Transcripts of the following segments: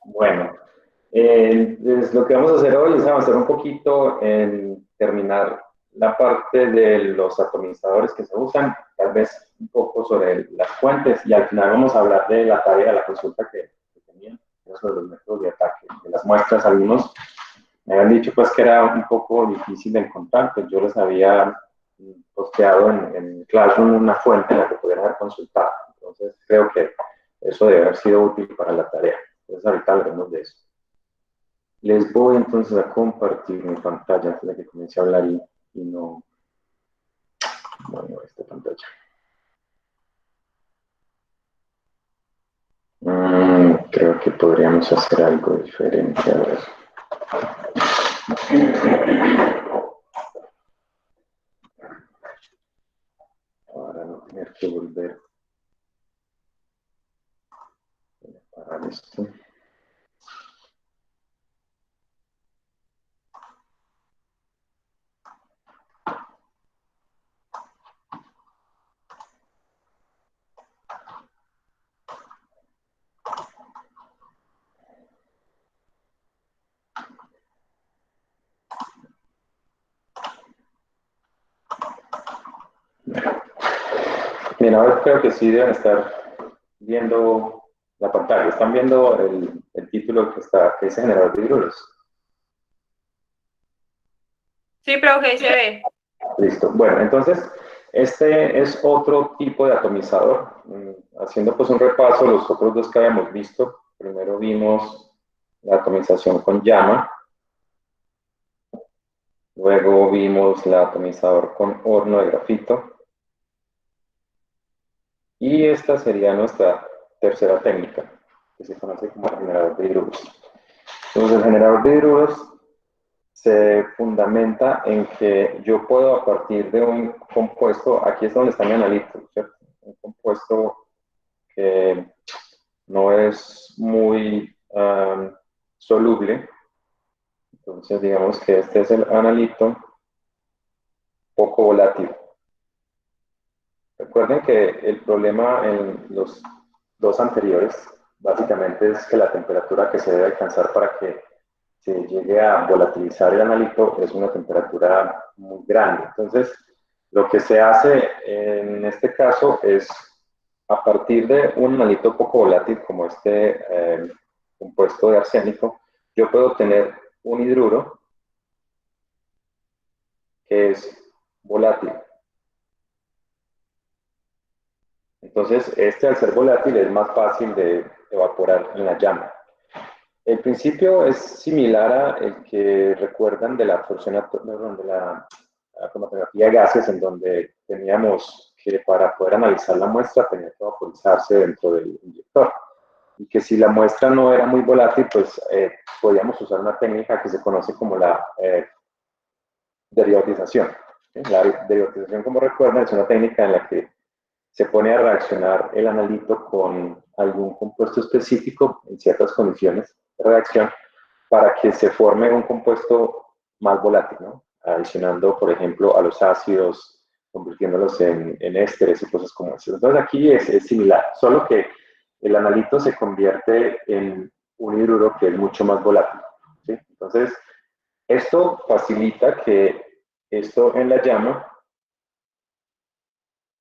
Bueno, pues lo que vamos a hacer hoy es avanzar un poquito en terminar la parte de los atomizadores que se usan, tal vez un poco sobre las fuentes, y al final vamos a hablar de la tarea, de la consulta que tenían, sobre los métodos de ataque de las muestras. Algunos me habían dicho pues que era un poco difícil de encontrar, pues yo les había posteado en Classroom una fuente en la que pudieran haber consultado. Entonces creo que eso debe haber sido útil para la tarea. Entonces ahorita hablaremos de eso. Les voy entonces a compartir mi pantalla antes de que comience a hablar y no esta pantalla. Creo que podríamos hacer algo diferente. A ver. Para no tener que volver a parar esto. Bien, ahora creo que sí deben estar viendo la pantalla. ¿Están viendo el título que dice generador de hidruros? Sí, pero que se ve. Listo. Bueno, entonces, este es otro tipo de atomizador. Haciendo pues un repaso, los otros dos que habíamos visto, primero vimos la atomización con llama, luego vimos la atomizador con horno de grafito, y esta sería nuestra tercera técnica, que se conoce como el generador de hidruros. Entonces, el generador de hidruros se fundamenta en que yo puedo, a partir de un compuesto, aquí es donde está mi analito, ¿cierto? Un compuesto que no es muy soluble, entonces digamos que este es el analito poco volátil. Recuerden que el problema en los dos anteriores básicamente es que la temperatura que se debe alcanzar para que se llegue a volatilizar el analito es una temperatura muy grande. Entonces, lo que se hace en este caso es, a partir de un analito poco volátil como este compuesto de arsénico, yo puedo tener un hidruro que es volátil. Entonces, este al ser volátil es más fácil de evaporar en la llama. El principio es similar a el que recuerdan de la absorción de la cromatografía de gases, en donde teníamos que para poder analizar la muestra tenía que vaporizarse dentro del inyector. Y que si la muestra no era muy volátil, pues podíamos usar una técnica que se conoce como la derivacización. La derivacización, como recuerdan, es una técnica en la que se pone a reaccionar el analito con algún compuesto específico en ciertas condiciones de reacción para que se forme un compuesto más volátil, ¿no? Adicionando, por ejemplo, a los ácidos, convirtiéndolos en ésteres y cosas como eso. Entonces aquí es similar, solo que el analito se convierte en un hidruro que es mucho más volátil, ¿sí? Entonces, esto facilita que esto en la llama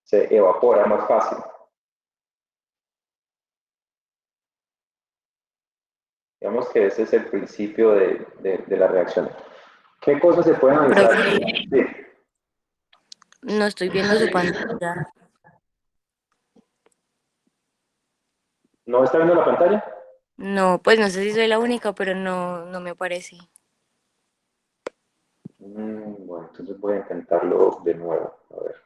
se evapora más fácil. Digamos que ese es el principio de la reacción. ¿Qué cosas se pueden analizar? Profe, Sí. no estoy viendo su pantalla. ¿No está viendo la pantalla? No, pues no sé si soy la única, pero no me aparece. Bueno, entonces voy a intentarlo de nuevo. A ver.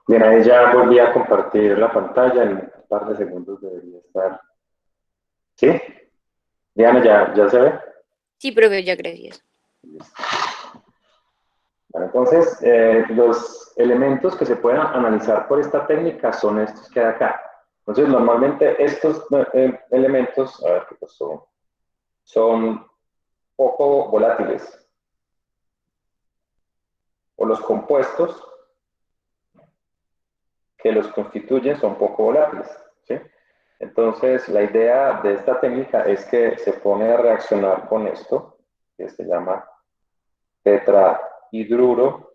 Bien, ahí ya volví a compartir la pantalla. En un par de segundos debería estar ¿Sí? Diana, ¿ya se ve? Sí, profe, ya gracias. Bueno, entonces, los elementos que se pueden analizar por esta técnica son estos que hay acá. Entonces, normalmente estos elementos, a ver qué pasó, son poco volátiles, o los compuestos que los constituyen son poco volátiles, ¿sí? Entonces, la idea de esta técnica es que se pone a reaccionar con esto, que se llama tetrahidruro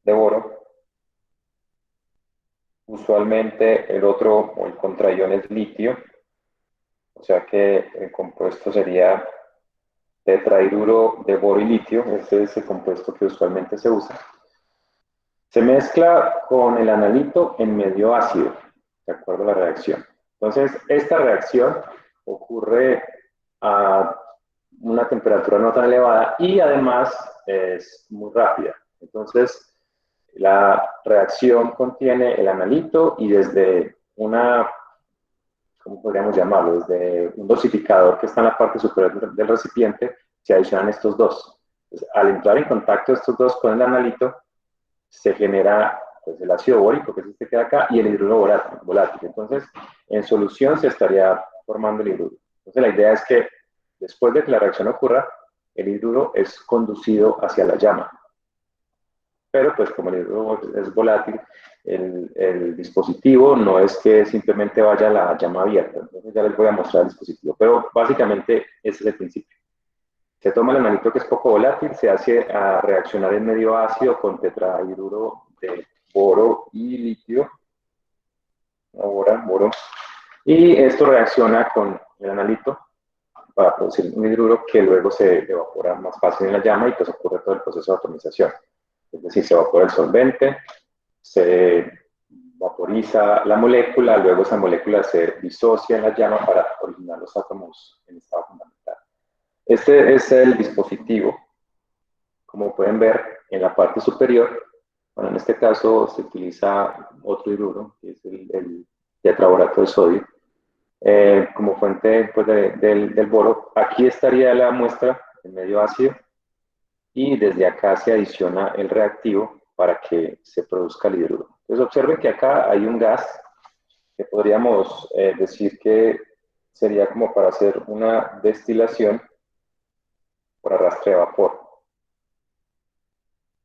de boro. Usualmente el otro o el contraion es litio, o sea que el compuesto sería tetrahidruro de boro y litio. Este es el compuesto que usualmente se usa. Se mezcla con el analito en medio ácido, de acuerdo a la reacción. Entonces, esta reacción ocurre a una temperatura no tan elevada y además es muy rápida. Entonces, la reacción contiene el analito y desde una, ¿cómo podríamos llamarlo? Desde un dosificador que está en la parte superior del recipiente, se adicionan estos dos. Entonces, al entrar en contacto estos dos con el analito, se genera pues, el ácido bórico, que es este que queda acá, y el hidruro volátil. Entonces, en solución se estaría formando el hidruro. Entonces, la idea es que después de que la reacción ocurra, el hidruro es conducido hacia la llama. Pero, pues, como el hidruro es volátil, el dispositivo no es que simplemente vaya a la llama abierta. Entonces, ya les voy a mostrar el dispositivo. Pero, básicamente, ese es el principio. Se toma el analito que es poco volátil, se hace a reaccionar en medio ácido con tetrahidruro de boro y litio, boro, y esto reacciona con el analito para producir un hidruro que luego se evapora más fácil en la llama y pues ocurre todo el proceso de atomización. Es decir, se evapora el solvente, se vaporiza la molécula, luego esa molécula se disocia en la llama para originar los átomos en estado fundamental. Este es el dispositivo. Como pueden ver en la parte superior, bueno, en este caso se utiliza otro hidruro, que es el tetraborato de sodio, como fuente pues, del boro. Aquí estaría la muestra en medio ácido y desde acá se adiciona el reactivo para que se produzca el hidruro. Entonces observen que acá hay un gas que podríamos decir que sería como para hacer una destilación por arrastre de vapor.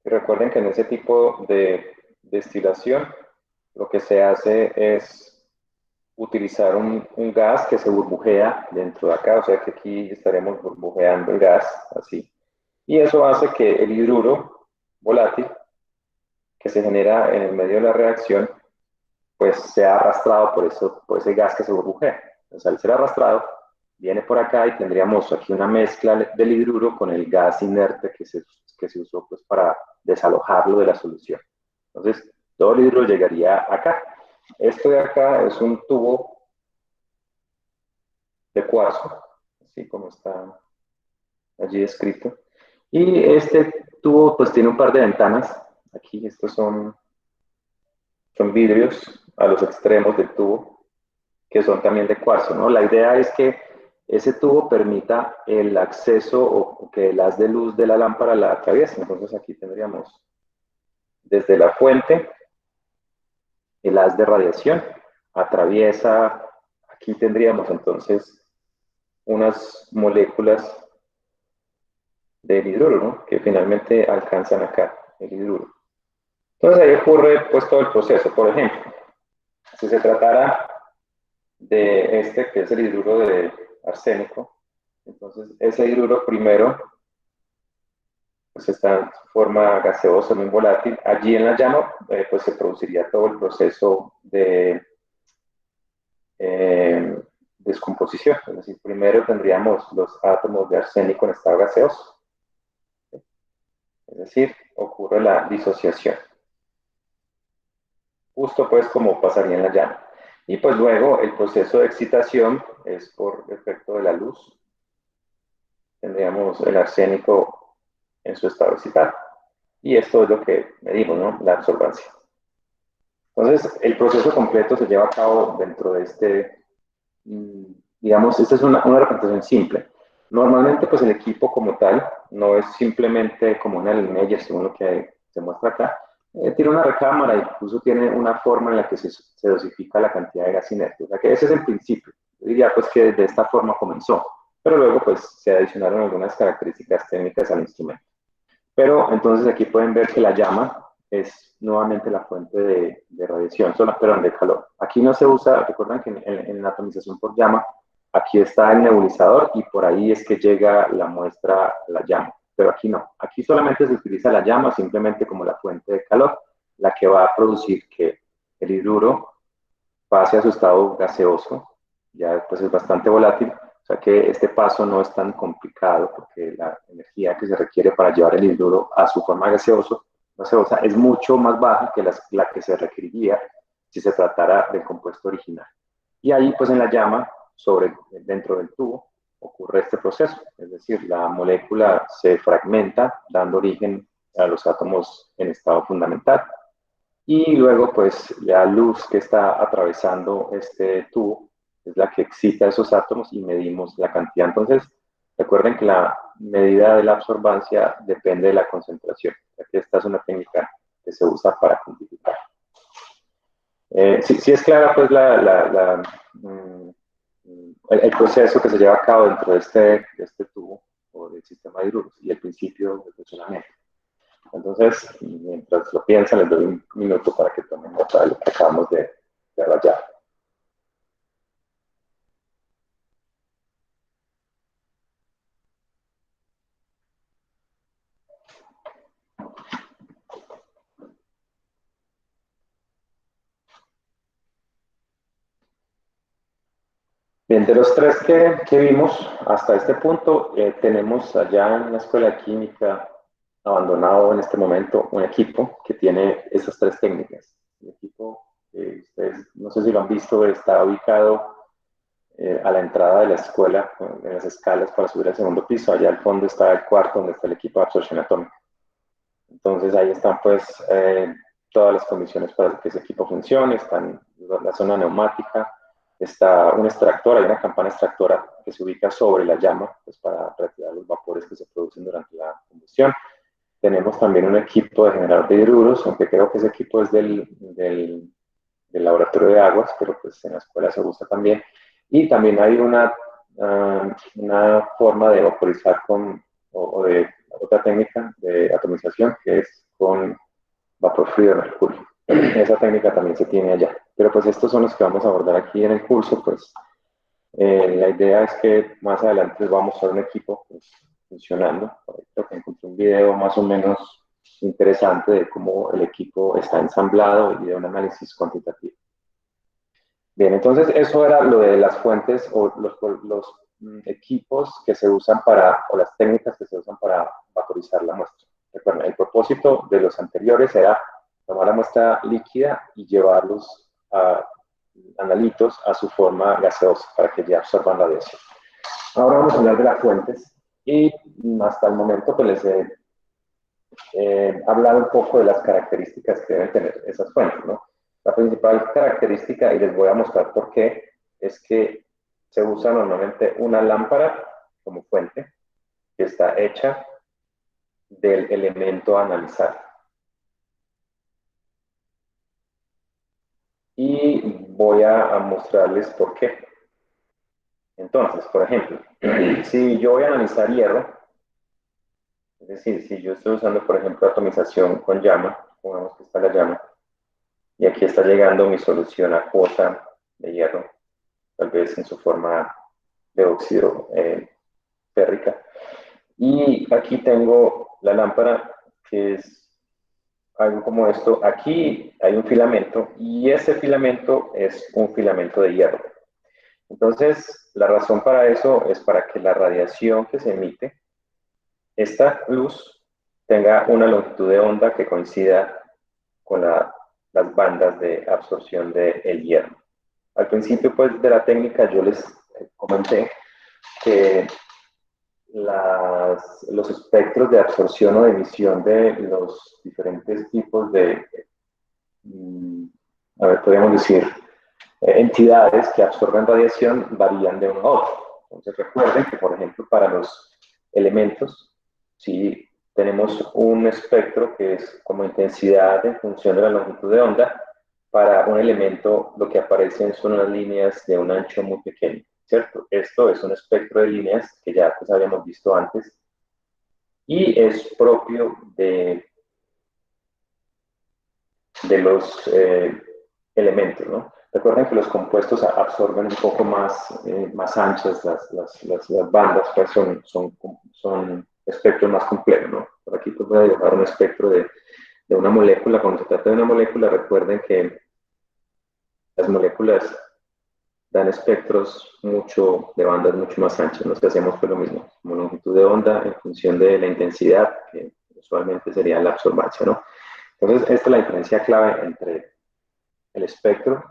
Y recuerden que en ese tipo de destilación lo que se hace es utilizar un gas que se burbujea dentro de acá, o sea que aquí estaremos burbujeando el gas, así. Y eso hace que el hidruro volátil que se genera en el medio de la reacción, pues sea arrastrado por ese gas que se burbujea. Entonces, al ser arrastrado, viene por acá y tendríamos aquí una mezcla del hidruro con el gas inerte que se usó pues, para desalojarlo de la solución. Entonces, todo el hidruro llegaría acá. Esto de acá es un tubo de cuarzo, así como está allí escrito. Y este tubo pues tiene un par de ventanas. Aquí estos son vidrios a los extremos del tubo, que son también de cuarzo, ¿no? La idea es que ese tubo permita el acceso o que el haz de luz de la lámpara la atraviese. Entonces aquí tendríamos desde la fuente el haz de radiación, atraviesa, aquí tendríamos entonces unas moléculas del hidruro, ¿no? Que finalmente alcanzan acá el hidruro. Entonces ahí ocurre pues todo el proceso. Por ejemplo, si se tratara de este, que es el hidruro de arsénico, entonces ese hidruro primero pues está en forma gaseosa, muy volátil. Allí en la llama pues se produciría todo el proceso de descomposición. Es decir, primero tendríamos los átomos de arsénico en estado gaseoso. Es decir, ocurre la disociación. Justo pues como pasaría en la llama. Y pues luego el proceso de excitación es por efecto de la luz. Tendríamos el arsénico en su estado excitado. Y esto es lo que medimos, ¿no? La absorbancia. Entonces, el proceso completo se lleva a cabo dentro de este digamos, esta es una representación simple. Normalmente, pues el equipo como tal no es simplemente como una línea, según lo que se muestra acá. Tiene una recámara, incluso tiene una forma en la que se dosifica la cantidad de gas inerte. O sea que ese es el principio. Yo diría pues que de esta forma comenzó, pero luego pues se adicionaron algunas características técnicas al instrumento. Pero entonces aquí pueden ver que la llama es nuevamente la fuente de radiación, perdón, de calor. Aquí no se usa, recuerden que en la atomización por llama, aquí está el nebulizador y por ahí es que llega la muestra a la llama. Pero aquí no, aquí solamente se utiliza la llama simplemente como la fuente de calor, la que va a producir que el hidruro pase a su estado gaseoso, ya pues es bastante volátil, o sea que este paso no es tan complicado porque la energía que se requiere para llevar el hidruro a su forma gaseosa es mucho más baja que la que se requeriría si se tratara del compuesto original. Y ahí pues en la llama, dentro del tubo, ocurre este proceso, es decir, la molécula se fragmenta dando origen a los átomos en estado fundamental. Y luego, pues, la luz que está atravesando este tubo es la que excita esos átomos y medimos la cantidad. Entonces, recuerden que la medida de la absorbancia depende de la concentración. Aquí esta es una técnica que se usa para cuantificar. Sí es clara, pues, el proceso que se lleva a cabo dentro de este tubo o del sistema de hidruros y el principio de funcionamiento. Entonces, mientras lo piensan, les doy un minuto para que tomen nota de lo que acabamos de rayar. Bien, de los tres que vimos hasta este punto, tenemos allá en la Escuela de Química, abandonado en este momento, un equipo que tiene esas tres técnicas. El equipo, ustedes no sé si lo han visto, está ubicado a la entrada de la escuela, en las escalas para subir al segundo piso. Allá al fondo está el cuarto donde está el equipo de absorción atómica. Entonces ahí están pues todas las condiciones para que ese equipo funcione, están la zona neumática, está un extractor, hay una campana extractora que se ubica sobre la llama pues para retirar los vapores que se producen durante la combustión. Tenemos también un equipo de generador de hidruros, aunque creo que ese equipo es del laboratorio de aguas, pero pues en la escuela se usa también. Y también hay una forma de vaporizar o de otra técnica de atomización que es con vapor frío de mercurio. Esa técnica también se tiene allá. Pero pues estos son los que vamos a abordar aquí en el curso. Pues la idea es que más adelante les voy a mostrar un equipo pues, funcionando. Creo que encontré un video más o menos interesante de cómo el equipo está ensamblado y de un análisis cuantitativo. Bien, entonces eso era lo de las fuentes o los equipos que se usan o las técnicas que se usan para vaporizar la muestra. Recuerden, el propósito de los anteriores era tomar la muestra líquida y llevarlos a analitos a su forma gaseosa para que ya absorban la radiación. Ahora vamos a hablar de las fuentes y hasta el momento pues les he hablado un poco de las características que deben tener esas fuentes, ¿no? La principal característica, y les voy a mostrar por qué, es que se usa normalmente una lámpara como fuente que está hecha del elemento a analizar. Y voy a mostrarles por qué. Entonces, por ejemplo, si yo voy a analizar hierro, es decir, si yo estoy usando, por ejemplo, atomización con llama, pongamos que está la llama, y aquí está llegando mi solución acuosa de hierro, tal vez en su forma de óxido férrica. Y aquí tengo la lámpara, que es algo como esto. Aquí hay un filamento, y ese filamento es un filamento de hierro. Entonces, la razón para eso es para que la radiación que se emite, esta luz, tenga una longitud de onda que coincida con las bandas de absorción del hierro. Al principio pues, de la técnica yo les comenté que los espectros de absorción o de emisión de los diferentes tipos de, a ver, podríamos decir, entidades que absorben radiación varían de uno a otro. Entonces recuerden que, por ejemplo, para los elementos, si tenemos un espectro que es como intensidad en función de la longitud de onda, para un elemento lo que aparecen son unas líneas de un ancho muy pequeño, ¿cierto? Esto es un espectro de líneas que ya pues habíamos visto antes y es propio de los elementos, ¿no? Recuerden que los compuestos absorben un poco más anchas las bandas, pues son espectros más complejos, ¿no? Por aquí pues voy a dibujar un espectro de una molécula. Cuando se trata de una molécula, recuerden que las moléculas dan espectros de bandas mucho más anchas. Nos hacemos pues lo mismo, como longitud de onda en función de la intensidad, que usualmente sería la absorbancia, ¿no? Entonces, esta es la diferencia clave entre el espectro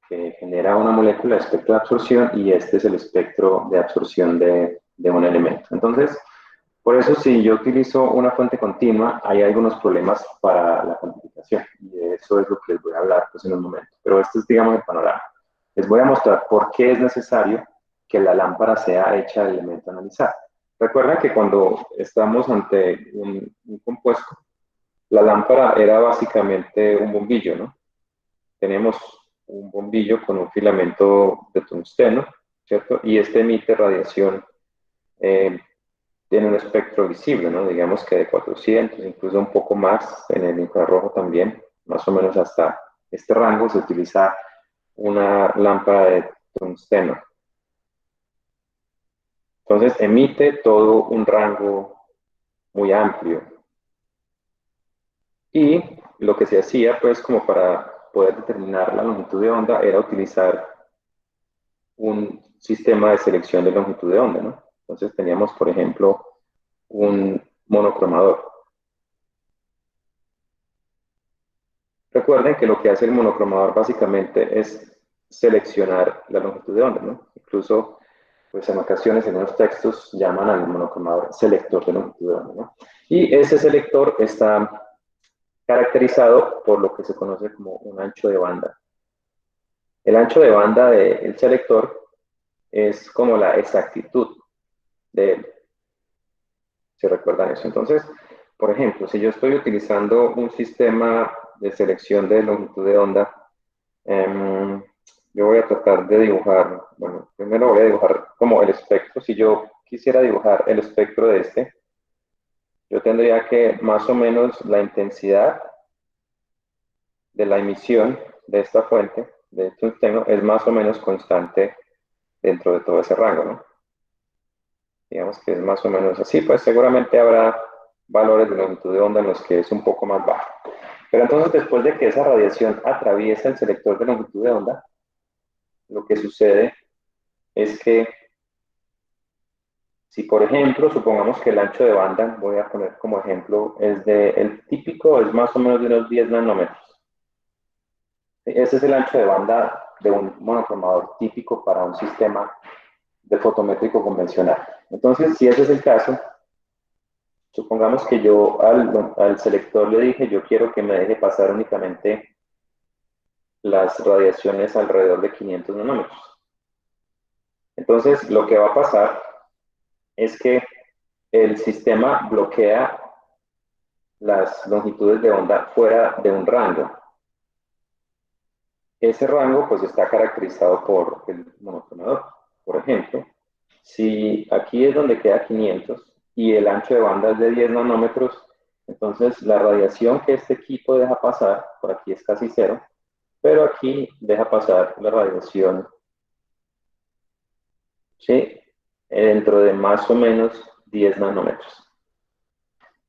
que genera una molécula, el espectro de absorción, y este es el espectro de absorción de un elemento. Entonces, por eso si yo utilizo una fuente continua, hay algunos problemas para la cuantificación, y de eso es lo que les voy a hablar pues, en un momento. Pero este es, digamos, el panorama. Les voy a mostrar por qué es necesario que la lámpara sea hecha de elemento a analizar. Recuerden que cuando estamos ante un compuesto, la lámpara era básicamente un bombillo, ¿no? Tenemos un bombillo con un filamento de tungsteno, ¿cierto? Y este emite radiación, tiene un espectro visible, ¿no? Digamos que de 400, incluso un poco más en el infrarrojo también, más o menos hasta este rango se utiliza una lámpara de tungsteno. Entonces emite todo un rango muy amplio. Y lo que se hacía, pues, como para poder determinar la longitud de onda, era utilizar un sistema de selección de longitud de onda, ¿no? Entonces teníamos, por ejemplo, un monocromador. Recuerden que lo que hace el monocromador básicamente es seleccionar la longitud de onda, ¿no? Incluso, pues en ocasiones en unos textos llaman al monocromador selector de longitud de onda, ¿no? Y ese selector está caracterizado por lo que se conoce como un ancho de banda. El ancho de banda del selector es como la exactitud de él. ¿Se recuerdan eso? Entonces, por ejemplo, si yo estoy utilizando un sistema de selección de longitud de onda, yo voy a tratar de dibujar, bueno, primero voy a dibujar como el espectro. Si yo quisiera dibujar el espectro de este, yo tendría que más o menos la intensidad de la emisión de esta fuente de tungsteno es más o menos constante dentro de todo ese rango, ¿no? Digamos que es más o menos así, pues seguramente habrá valores de longitud de onda en los que es un poco más bajo. Pero entonces, después de que esa radiación atraviesa el selector de longitud de onda, lo que sucede es que si, por ejemplo, supongamos que el ancho de banda, voy a poner como ejemplo, el típico es más o menos de unos 10 nanómetros. Ese es el ancho de banda de un monocromador típico para un sistema de fotométrico convencional. Entonces, si ese es el caso, supongamos que yo al selector le dije, yo quiero que me deje pasar únicamente las radiaciones alrededor de 500 nanómetros. Entonces, lo que va a pasar es que el sistema bloquea las longitudes de onda fuera de un rango. Ese rango pues está caracterizado por el monocromador. Por ejemplo, si aquí es donde queda 500 y el ancho de banda es de 10 nanómetros, entonces la radiación que este equipo deja pasar, por aquí es casi cero, pero aquí deja pasar la radiación, ¿sí? Dentro de más o menos 10 nanómetros.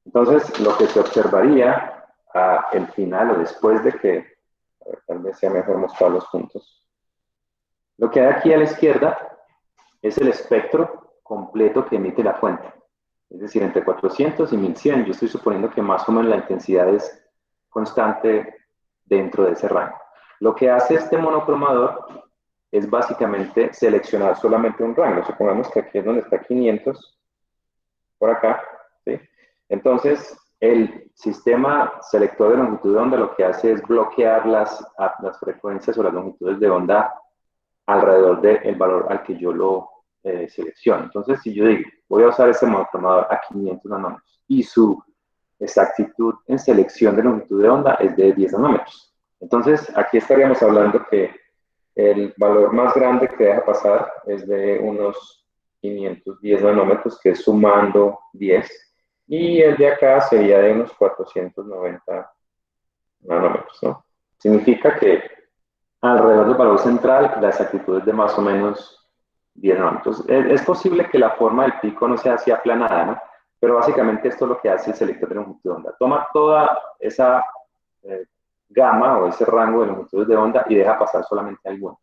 Entonces, lo que se observaría al final o después de que, a ver, tal vez sea mejor mostrar los puntos, lo que hay aquí a la izquierda es el espectro completo que emite la fuente. Es decir, entre 400 y 1100, yo estoy suponiendo que más o menos la intensidad es constante dentro de ese rango. Lo que hace este monocromador es básicamente seleccionar solamente un rango. Supongamos que aquí es donde está 500, por acá, ¿sí? Entonces, el sistema selector de longitud de onda lo que hace es bloquear las frecuencias o las longitudes de onda alrededor del valor al que yo lo selecciono. Entonces, si yo digo, voy a usar ese monocromador a 500 nanómetros y su exactitud en selección de longitud de onda es de 10 nanómetros. Entonces, aquí estaríamos hablando que el valor más grande que deja pasar es de unos 510 nanómetros, que es sumando 10, y el de acá sería de unos 490 nanómetros, ¿no? Significa que alrededor del valor central la exactitud es de más o menos 10 nanómetros. Es posible que la forma del pico no sea así aplanada, ¿no? Pero básicamente esto es lo que hace el selector de longitud de onda. Toma toda esa gama o ese rango de longitudes de onda y deja pasar solamente algunas.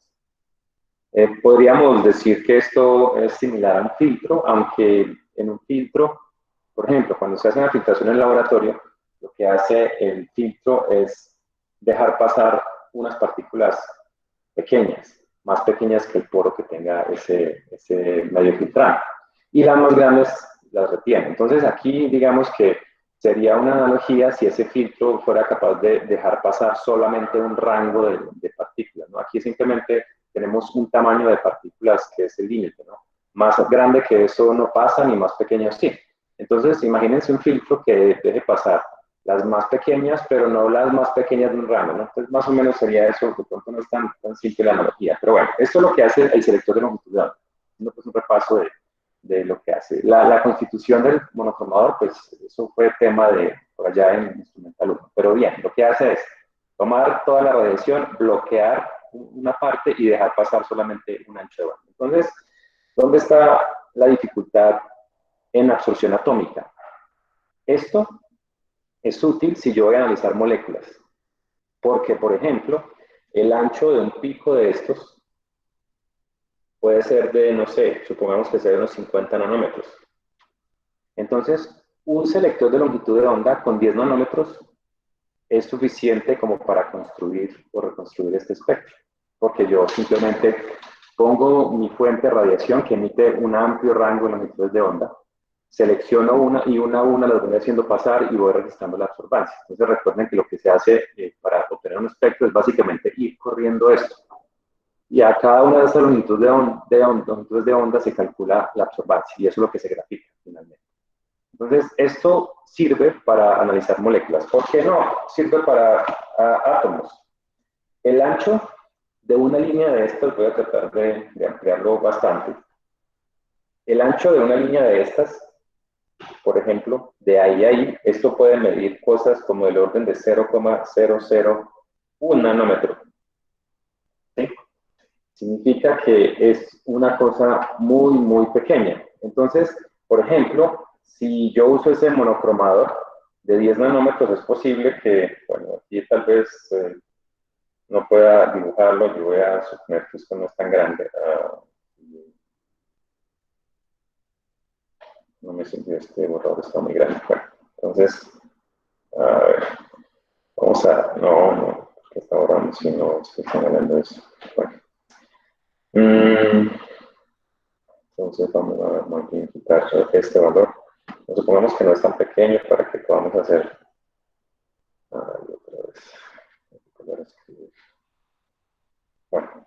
Podríamos decir que esto es similar a un filtro, aunque en un filtro, por ejemplo, cuando se hace una filtración en el laboratorio, lo que hace el filtro es dejar pasar unas partículas pequeñas, más pequeñas que el poro que tenga ese medio filtrante. Y las más grandes las retiene. Entonces aquí digamos que sería una analogía si ese filtro fuera capaz de dejar pasar solamente un rango de partículas, ¿no? Aquí simplemente tenemos un tamaño de partículas que es el límite, ¿no? Más grande que eso no pasa, ni más pequeño sí. Entonces, imagínense un filtro que deje pasar las más pequeñas, pero no las más pequeñas de un rango, ¿no? Entonces, más o menos sería eso, de pronto no es tan simple la analogía. Pero bueno, esto es lo que hace el selector de longitud de onda. Pues un repaso de lo que hace. La constitución del monocromador, pues eso fue tema de por allá en Instrumental 1. Pero bien, lo que hace es tomar toda la radiación, bloquear una parte y dejar pasar solamente un ancho de banda. Entonces, ¿dónde está la dificultad en absorción atómica? Esto es útil si yo voy a analizar moléculas, porque, por ejemplo, el ancho de un pico de estos puede ser de, no sé, supongamos que sea de unos 50 nanómetros. Entonces, un selector de longitud de onda con 10 nanómetros es suficiente como para construir o reconstruir este espectro, porque yo simplemente pongo mi fuente de radiación que emite un amplio rango de longitudes de onda, selecciono una y una a una las voy haciendo pasar y voy registrando la absorbancia. Entonces recuerden que lo que se hace para obtener un espectro es básicamente ir corriendo esto. Y a cada una de estas longitudes de onda se calcula la absorbancia y eso es lo que se grafica finalmente. Entonces, esto sirve para analizar moléculas. ¿Por qué no? Sirve para átomos. El ancho de una línea de estas, voy a tratar de ampliarlo bastante. El ancho de una línea de estas, por ejemplo, de ahí a ahí, esto puede medir cosas como del orden de 0,001 nanómetro. ¿Sí? Significa que es una cosa muy, muy pequeña. Entonces, por ejemplo, si yo uso ese monocromador de 10 nanómetros, es posible que, bueno, aquí tal vez no pueda dibujarlo, yo voy a suponer que esto no es tan grande. No me sirvió, este borrador está muy grande. Bueno, entonces, a ver, vamos a, no, porque está borrando si no estoy señalando eso. Bueno. Entonces vamos a magnificar este valor. Supongamos que no es tan pequeño para que podamos hacer. Otra vez. Bueno,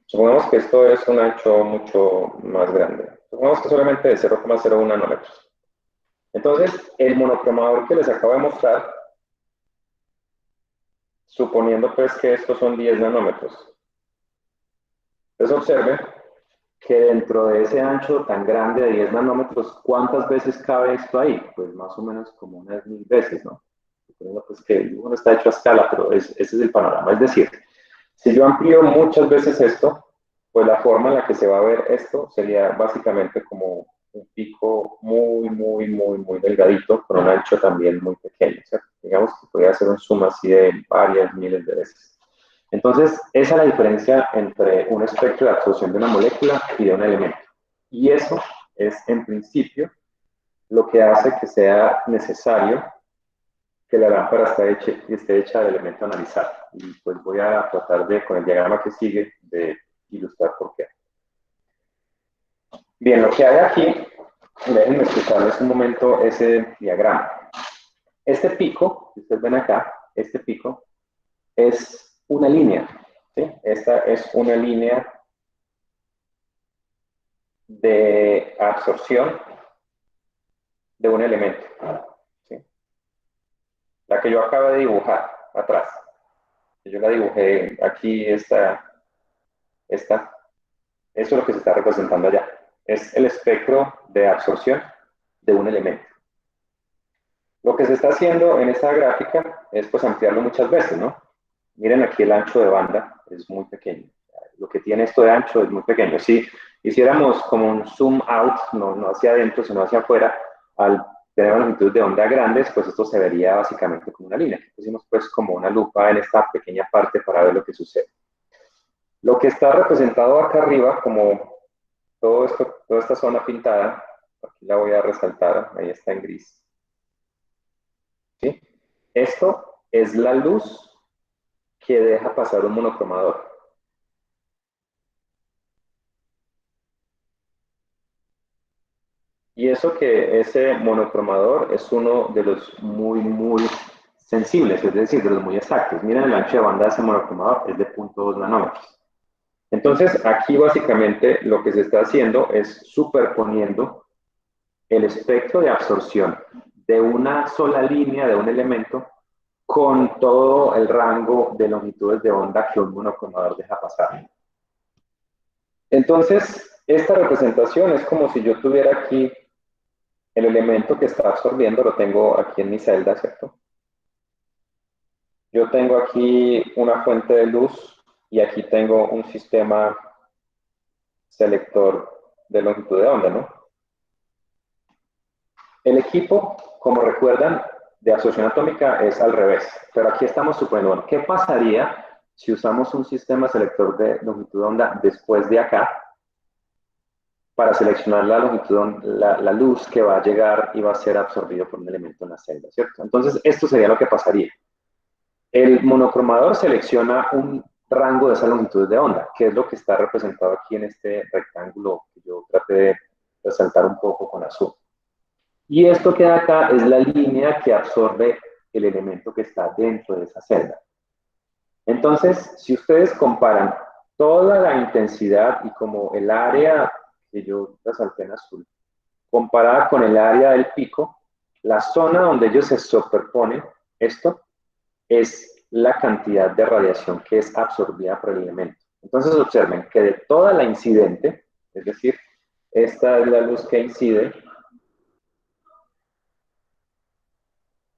supongamos que esto es un ancho mucho más grande. Supongamos que solamente de 0,01 nanómetros. Entonces, el monocromador que les acabo de mostrar, suponiendo pues que estos son 10 nanómetros. Entonces observen que dentro de ese ancho tan grande de 10 nanómetros, ¿cuántas veces cabe esto ahí? Pues más o menos como unas 1000 veces, ¿no? Pues que el dibujo no está hecho a escala, pero ese es el panorama. Es decir, si yo amplío muchas veces esto, pues la forma en la que se va a ver esto sería básicamente como un pico muy, muy, muy, muy delgadito, con un ancho también muy pequeño, ¿cierto? Digamos que podría hacer un zoom así de varias miles de veces. Entonces, esa es la diferencia entre un espectro de absorción de una molécula y de un elemento. Y eso es, en principio, lo que hace que sea necesario que la lámpara esté hecha de elemento analizado. Y pues voy a tratar de, con el diagrama que sigue, de ilustrar por qué. Bien, lo que hay aquí, déjenme explicarles un momento ese diagrama. Este pico, que ustedes ven acá, este pico, es una línea, ¿sí? Esta es una línea de absorción de un elemento. ¿Sí? La que yo acabo de dibujar atrás. Yo la dibujé aquí, esta. Eso es lo que se está representando allá. Es el espectro de absorción de un elemento. Lo que se está haciendo en esta gráfica es pues ampliarlo muchas veces, ¿no? Miren aquí el ancho de banda, es muy pequeño. Lo que tiene esto de ancho es muy pequeño. Si hiciéramos como un zoom out, no hacia adentro, sino hacia afuera, al tener una longitud de onda grandes, pues esto se vería básicamente como una línea. Pusimos pues como una lupa en esta pequeña parte para ver lo que sucede. Lo que está representado acá arriba, como todo esto, toda esta zona pintada, aquí la voy a resaltar, ahí está en gris. ¿Sí? Esto es la luz que deja pasar un monocromador. Y eso que ese monocromador es uno de los muy sensibles, es decir, de los muy exactos. Miren el ancho de banda de ese monocromador, es de 0.2 nanómetros. Entonces, aquí básicamente lo que se está haciendo es superponiendo el espectro de absorción de una sola línea de un elemento con todo el rango de longitudes de onda que un monocromador deja pasar. Entonces, esta representación es como si yo tuviera aquí el elemento que está absorbiendo, lo tengo aquí en mi celda, ¿cierto? Yo tengo aquí una fuente de luz y aquí tengo un sistema selector de longitud de onda, ¿no? El equipo, como recuerdan, de absorción atómica es al revés, pero aquí estamos suponiendo, bueno, ¿qué pasaría si usamos un sistema selector de longitud de onda después de acá para seleccionar la longitud, la luz que va a llegar y va a ser absorbido por un elemento en la celda, ¿cierto? Entonces, esto sería lo que pasaría. El monocromador selecciona un rango de esa longitud de onda, que es lo que está representado aquí en este rectángulo que yo traté de resaltar un poco con azul. Y esto que da acá es la línea que absorbe el elemento que está dentro de esa celda. Entonces, si ustedes comparan toda la intensidad y como el área que yo resalté en azul, comparada con el área del pico, la zona donde ellos se superponen, esto es la cantidad de radiación que es absorbida por el elemento. Entonces observen que de toda la incidente, es decir, esta es la luz que incide,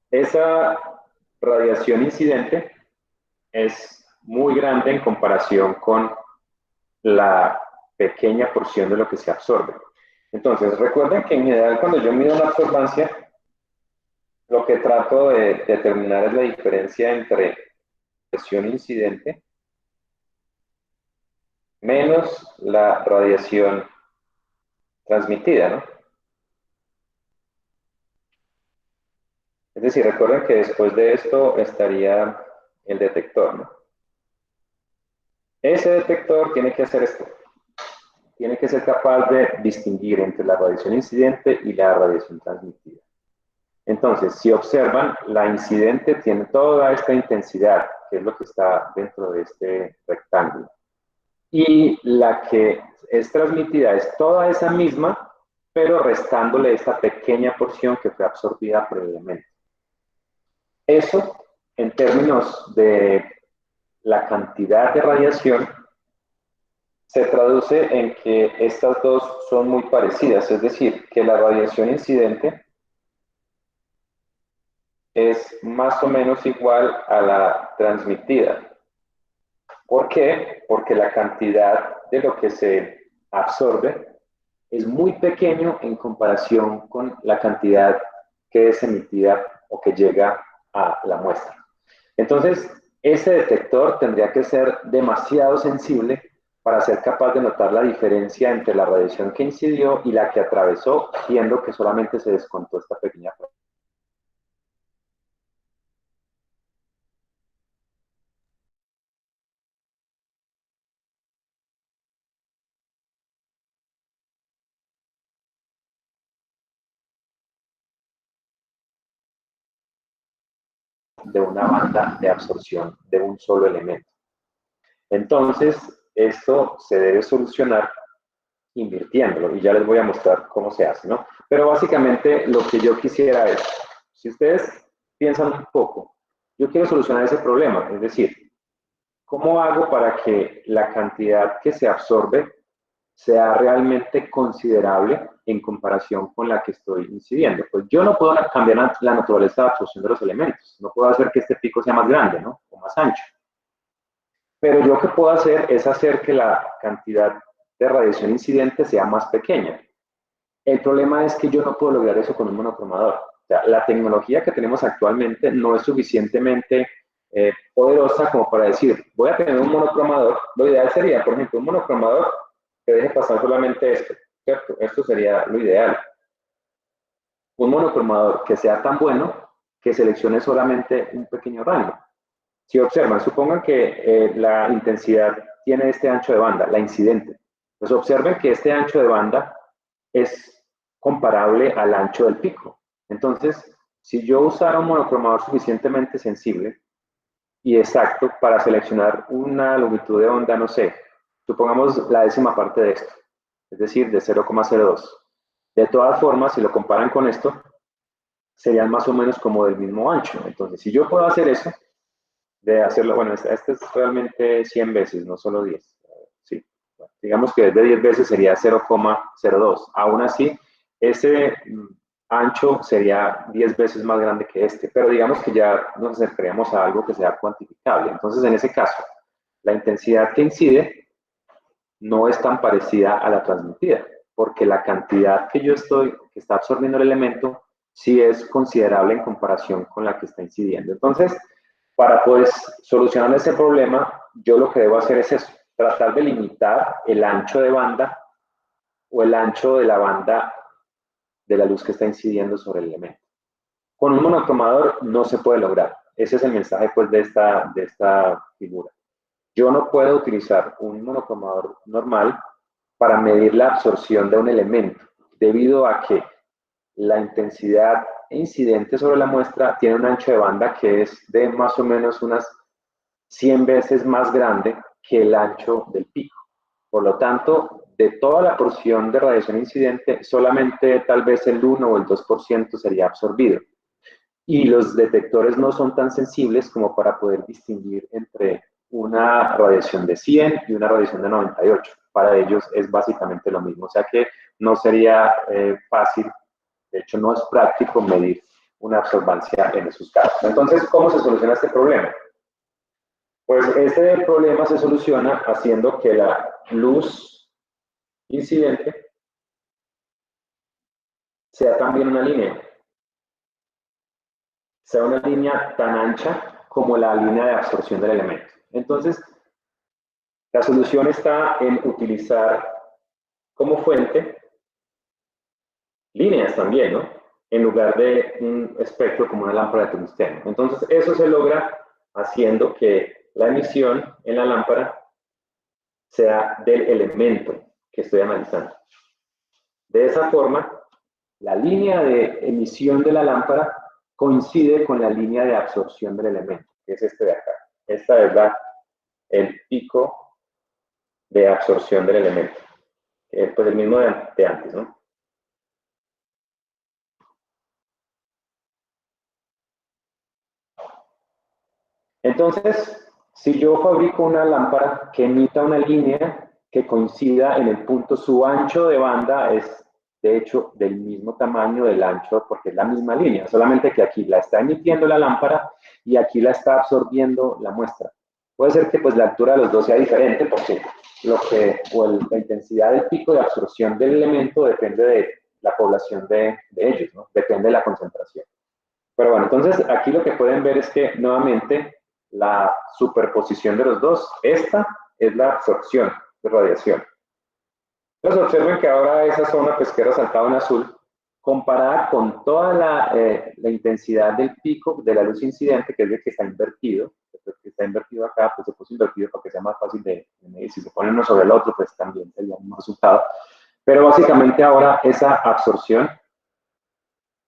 esa radiación incidente es muy grande en comparación con la pequeña porción de lo que se absorbe. Entonces, recuerden que en general cuando yo mido la absorbancia, lo que trato de determinar es la diferencia entre radiación incidente menos la radiación transmitida, ¿no? Es decir, recuerden que después de esto estaría el detector, ¿no? Ese detector tiene que hacer esto. Tiene que ser capaz de distinguir entre la radiación incidente y la radiación transmitida. Entonces, si observan, la incidente tiene toda esta intensidad, que es lo que está dentro de este rectángulo. Y la que es transmitida es toda esa misma, pero restándole esta pequeña porción que fue absorbida por el elemento. Eso, en términos de la cantidad de radiación, se traduce en que estas dos son muy parecidas, es decir, que la radiación incidente es más o menos igual a la transmitida. ¿Por qué? Porque la cantidad de lo que se absorbe es muy pequeño en comparación con la cantidad que es emitida o que llega a la muestra. Entonces, ese detector tendría que ser demasiado sensible para ser capaz de notar la diferencia entre la radiación que incidió y la que atravesó, siendo que solamente se descontó esta pequeña parte. De una banda de absorción de un solo elemento. Entonces, esto se debe solucionar invirtiéndolo, y ya les voy a mostrar cómo se hace, ¿no? Pero básicamente lo que yo quisiera es, si ustedes piensan un poco, yo quiero solucionar ese problema, es decir, ¿cómo hago para que la cantidad que se absorbe sea realmente considerable en comparación con la que estoy incidiendo? Pues yo no puedo cambiar la naturaleza de absorción de los elementos, no puedo hacer que este pico sea más grande, ¿no? O más ancho. Pero yo lo que puedo hacer es hacer que la cantidad de radiación incidente sea más pequeña. El problema es que yo no puedo lograr eso con un monocromador. O sea, la tecnología que tenemos actualmente no es suficientemente poderosa como para decir, voy a tener un monocromador. Lo ideal sería, por ejemplo, un monocromador que deje pasar solamente esto, ¿cierto? Esto sería lo ideal. Un monocromador que sea tan bueno que seleccione solamente un pequeño rango. Si observan, supongan que la intensidad tiene este ancho de banda, la incidente. Pues observen que este ancho de banda es comparable al ancho del pico. Entonces, si yo usara un monocromador suficientemente sensible y exacto para seleccionar una longitud de onda, no sé, supongamos la décima parte de esto, es decir, de 0,02. De todas formas, si lo comparan con esto, serían más o menos como del mismo ancho. Entonces, si yo puedo hacer eso, de hacerlo, bueno, este es realmente 100 veces, no solo 10. Sí, bueno, digamos que de 10 veces sería 0,02. Aún así, ese ancho sería 10 veces más grande que este, pero digamos que ya nos acercaríamos a algo que sea cuantificable. Entonces, en ese caso, la intensidad que incide no es tan parecida a la transmitida, porque la cantidad que que está absorbiendo el elemento, sí es considerable en comparación con la que está incidiendo. Entonces, para poder solucionar ese problema, yo lo que debo hacer es eso, tratar de limitar el ancho de banda o el ancho de la banda de la luz que está incidiendo sobre el elemento. Con un monocromador no se puede lograr. Ese es el mensaje pues, de esta figura. Yo no puedo utilizar un monocromador normal para medir la absorción de un elemento, debido a que la intensidad incidente sobre la muestra tiene un ancho de banda que es de más o menos unas 100 veces más grande que el ancho del pico. Por lo tanto, de toda la porción de radiación incidente, solamente tal vez el 1 o el 2% sería absorbido. Y los detectores no son tan sensibles como para poder distinguir entre una radiación de 100 y una radiación de 98. Para ellos es básicamente lo mismo. O sea que no sería fácil, de hecho no es práctico medir una absorbancia en esos casos. Entonces, ¿cómo se soluciona este problema? Pues este problema se soluciona haciendo que la luz incidente sea también una línea, sea una línea tan ancha como la línea de absorción del elemento. Entonces, la solución está en utilizar como fuente líneas también, ¿no? En lugar de un espectro como una lámpara de tungsteno. Entonces, eso se logra haciendo que la emisión en la lámpara sea del elemento que estoy analizando. De esa forma, la línea de emisión de la lámpara coincide con la línea de absorción del elemento, que es este de acá. Esta es el pico de absorción del elemento, que es pues el mismo de antes, ¿no? Entonces, si yo fabrico una lámpara que emita una línea que coincida en el punto, su ancho de banda es, de hecho, del mismo tamaño del ancho, porque es la misma línea, solamente que aquí la está emitiendo la lámpara y aquí la está absorbiendo la muestra. Puede ser que pues, la altura de los dos sea diferente, porque la intensidad del pico de absorción del elemento depende de la población de ellos, ¿no? Depende de la concentración. Pero bueno, entonces aquí lo que pueden ver es que nuevamente la superposición de los dos, esta es la absorción de radiación. Entonces observen que ahora esa zona pesquera saltado en azul, comparada con toda la intensidad del pico de la luz incidente, que es el que está invertido, el que está invertido acá, pues se puso invertido para que sea más fácil de medir. Si se ponen uno sobre el otro, pues también sería el mismo resultado. Pero básicamente ahora esa absorción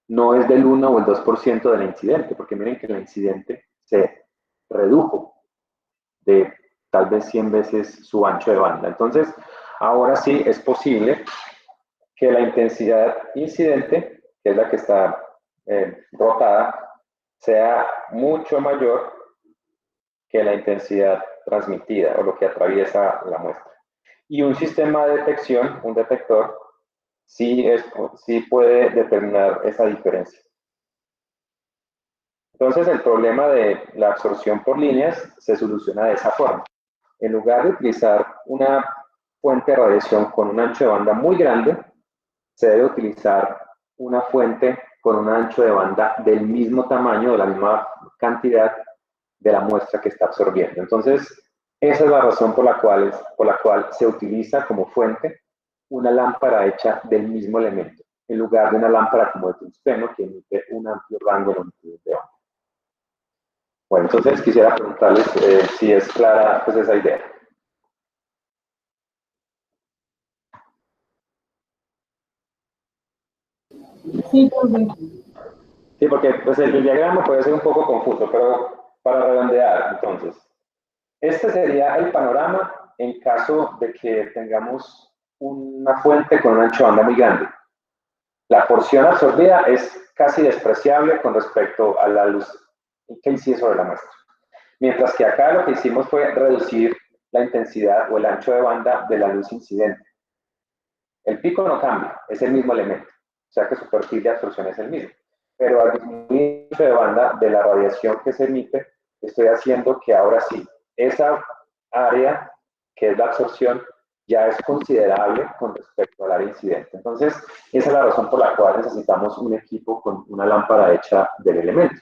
no es del 1 o el 2% de la incidente, porque miren que la incidente se redujo de tal vez 100 veces su ancho de banda. Entonces, ahora sí es posible que la intensidad incidente, que es la que está rotada, sea mucho mayor que la intensidad transmitida o lo que atraviesa la muestra. Y un sistema de detección, un detector, sí puede determinar esa diferencia. Entonces, el problema de la absorción por líneas se soluciona de esa forma. En lugar de utilizar una fuente de radiación con un ancho de banda muy grande, se debe utilizar una fuente con un ancho de banda del mismo tamaño, de la misma cantidad de la muestra que está absorbiendo. Entonces, esa es la razón por la cual se utiliza como fuente una lámpara hecha del mismo elemento, en lugar de una lámpara como de tungsteno que emite un amplio rango de longitudes de onda. Bueno, entonces quisiera preguntarles si es clara pues, esa idea. Sí, profe. Sí, porque pues, el diagrama puede ser un poco confuso, pero para redondear, entonces, este sería el panorama en caso de que tengamos una fuente con un ancho de banda muy grande. La porción absorbida es casi despreciable con respecto a la luz que incide sobre la muestra. Mientras que acá lo que hicimos fue reducir la intensidad o el ancho de banda de la luz incidente. El pico no cambia, es el mismo elemento, o sea que su perfil de absorción es el mismo. Pero al disminuir el ancho de banda de la radiación que se emite, estoy haciendo que ahora sí, esa área que es la absorción ya es considerable con respecto al área incidente. Entonces, esa es la razón por la cual necesitamos un equipo con una lámpara hecha del elemento.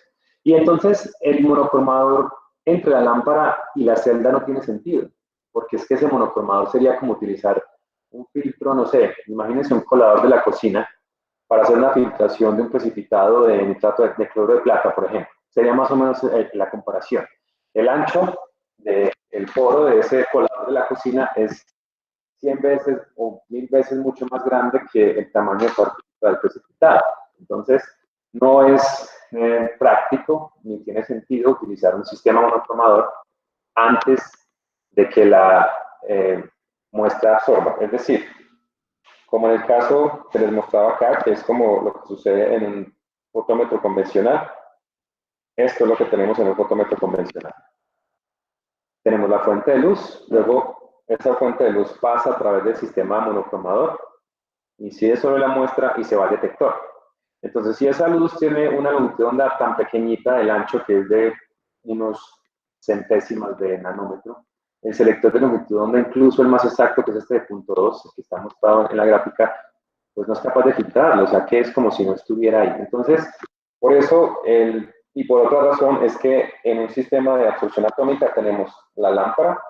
Y entonces, el monocromador entre la lámpara y la celda no tiene sentido, porque es que ese monocromador sería como utilizar un filtro, no sé, imagínense un colador de la cocina para hacer una filtración de un precipitado de nitrato de cloro de plata, por ejemplo. Sería más o menos la comparación. El ancho del poro de ese colador de la cocina es 100 veces o 1000 veces mucho más grande que el tamaño de partícula del precipitado. Entonces, no es práctico ni tiene sentido utilizar un sistema monocromador antes de que la muestra absorba. Es decir, como en el caso que les mostraba acá, que es como lo que sucede en un fotómetro convencional, esto es lo que tenemos en un fotómetro convencional. Tenemos la fuente de luz, luego esa fuente de luz pasa a través del sistema monocromador, incide sobre la muestra y se va al detector. Entonces, si esa luz tiene una longitud de onda tan pequeñita, el ancho que es de unos centésimas de nanómetro, el selector de longitud de onda, incluso el más exacto, que es este de 0.2, que está mostrado en la gráfica, pues no es capaz de filtrarlo, o sea que es como si no estuviera ahí. Entonces, por eso, y por otra razón, es que en un sistema de absorción atómica tenemos la lámpara,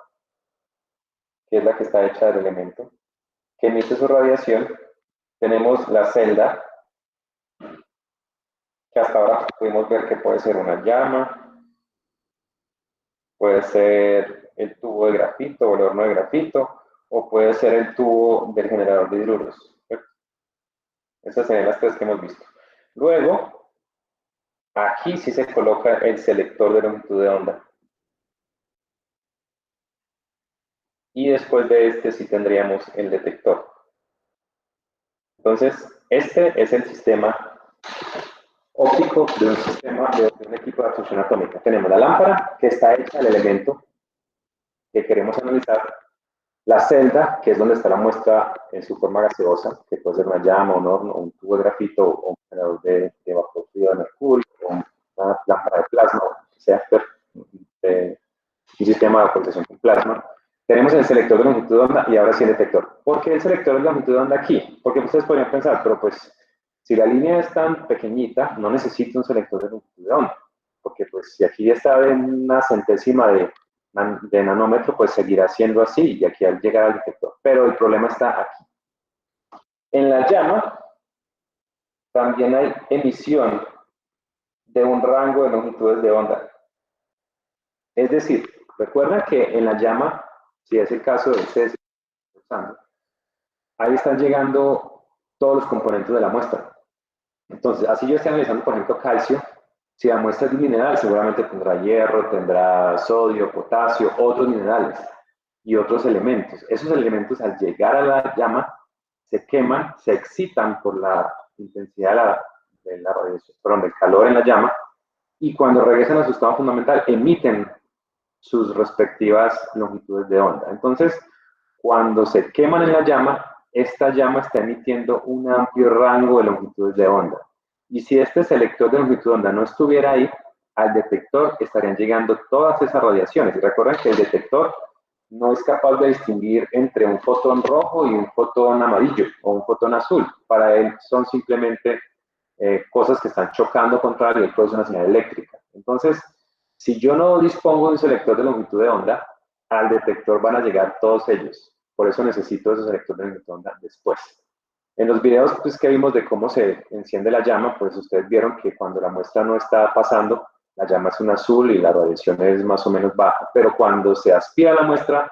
que es la que está hecha del elemento, que emite su radiación, tenemos la celda, que hasta ahora pudimos ver que puede ser una llama, puede ser el tubo de grafito o el horno de grafito, o puede ser el tubo del generador de hidruros. Esas serían las tres que hemos visto. Luego, aquí sí se coloca el selector de longitud de onda. Y después de este sí tendríamos el detector. Entonces, este es el sistema óptico de un sistema de un equipo de absorción atómica. Tenemos la lámpara, que está hecha del elemento que queremos analizar, la celda, que es donde está la muestra en su forma gaseosa, que puede ser una llama, un horno, un tubo de grafito, o un generador de vapor frío de mercurio, o una lámpara de plasma, o sea, un sistema de vaporización con plasma. Tenemos el selector de longitud de onda y ahora sí el detector. ¿Por qué el selector de longitud de onda aquí? Porque ustedes podrían pensar, pero pues si la línea es tan pequeñita, no necesito un selector de longitud de onda, porque pues si aquí está en una centésima de nanómetro, pues seguirá siendo así y aquí al llegar al detector. Pero el problema está aquí. En la llama también hay emisión de un rango de longitudes de onda. Es decir, recuerda que en la llama, si es el caso del cesio, ahí están llegando todos los componentes de la muestra. Entonces, así yo estoy analizando, por ejemplo, calcio. Si la muestra es de mineral, seguramente tendrá hierro, tendrá sodio, potasio, otros minerales. y otros elementos. Esos elementos al llegar a la llama se queman, se excitan por la intensidad de la radiación, perdón, del calor en la llama, y cuando regresan a su estado fundamental emiten sus respectivas longitudes de onda. Entonces, cuando se queman en la llama, esta llama está emitiendo un amplio rango de longitudes de onda. Y si este selector de longitud de onda no estuviera ahí, al detector estarían llegando todas esas radiaciones. Y recuerden que el detector no es capaz de distinguir entre un fotón rojo y un fotón amarillo o un fotón azul. Para él son simplemente cosas que están chocando contra él y él produce una señal eléctrica. Entonces, si yo no dispongo de un selector de longitud de onda, al detector van a llegar todos ellos. Por eso necesito ese selector de longitud de onda después. En los videos pues, que vimos de cómo se enciende la llama, pues ustedes vieron que cuando la muestra no está pasando, la llama es un azul y la radiación es más o menos baja. Pero cuando se aspira la muestra,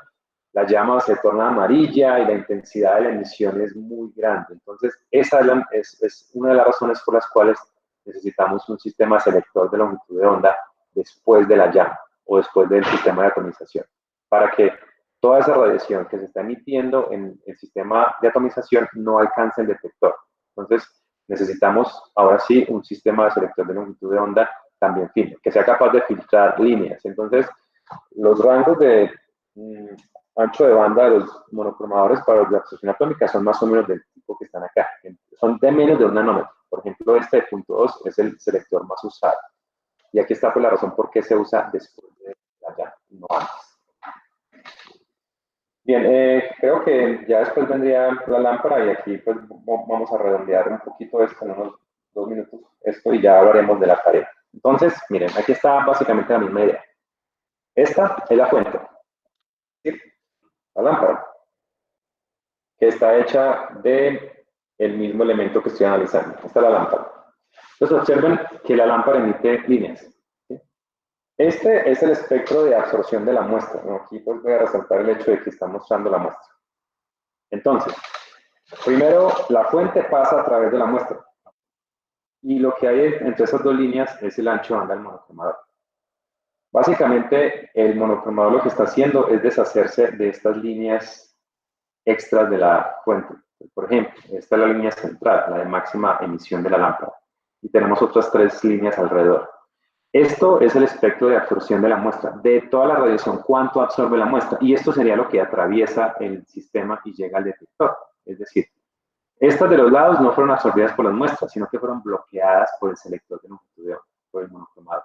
la llama se torna amarilla y la intensidad de la emisión es muy grande. Entonces, esa es una de las razones por las cuales necesitamos un sistema selector de longitud de onda después de la llama o después del sistema de atomización, para que toda esa radiación que se está emitiendo en el sistema de atomización no alcance el detector. Entonces, necesitamos ahora sí un sistema de selector de longitud de onda también fino, que sea capaz de filtrar líneas. Entonces, los rangos de ancho de banda de los monocromadores para la absorción atómica son más o menos del tipo que están acá. Son de menos de un nanómetro. Por ejemplo, este de 0.2 es el selector más usado. Y aquí está pues, la razón por qué se usa después de la llama, no antes. Bien, creo que ya después vendría la lámpara y aquí pues vamos a redondear un poquito esto en unos 2 minutos, esto y ya hablaremos de la tarea. Entonces, miren, aquí está básicamente la misma idea. Esta es la fuente, ¿sí? La lámpara, que está hecha de el mismo elemento que estoy analizando. Esta es la lámpara. Entonces observen que la lámpara emite líneas. ¿Sí? Este es el espectro de absorción de la muestra. ¿No? Aquí pues voy a resaltar el hecho de que está mostrando la muestra. Entonces, primero la fuente pasa a través de la muestra. Y lo que hay entre esas dos líneas es el ancho de banda del monocromador. Básicamente, el monocromador lo que está haciendo es deshacerse de estas líneas extras de la fuente. Por ejemplo, esta es la línea central, la de máxima emisión de la lámpara. Y tenemos otras 3 líneas alrededor. Esto es el espectro de absorción de la muestra, de toda la radiación, cuánto absorbe la muestra. Y esto sería lo que atraviesa el sistema y llega al detector. Es decir, estas de los lados no fueron absorbidas por las muestras, sino que fueron bloqueadas por el selector de longitud de onda, por el monocromador.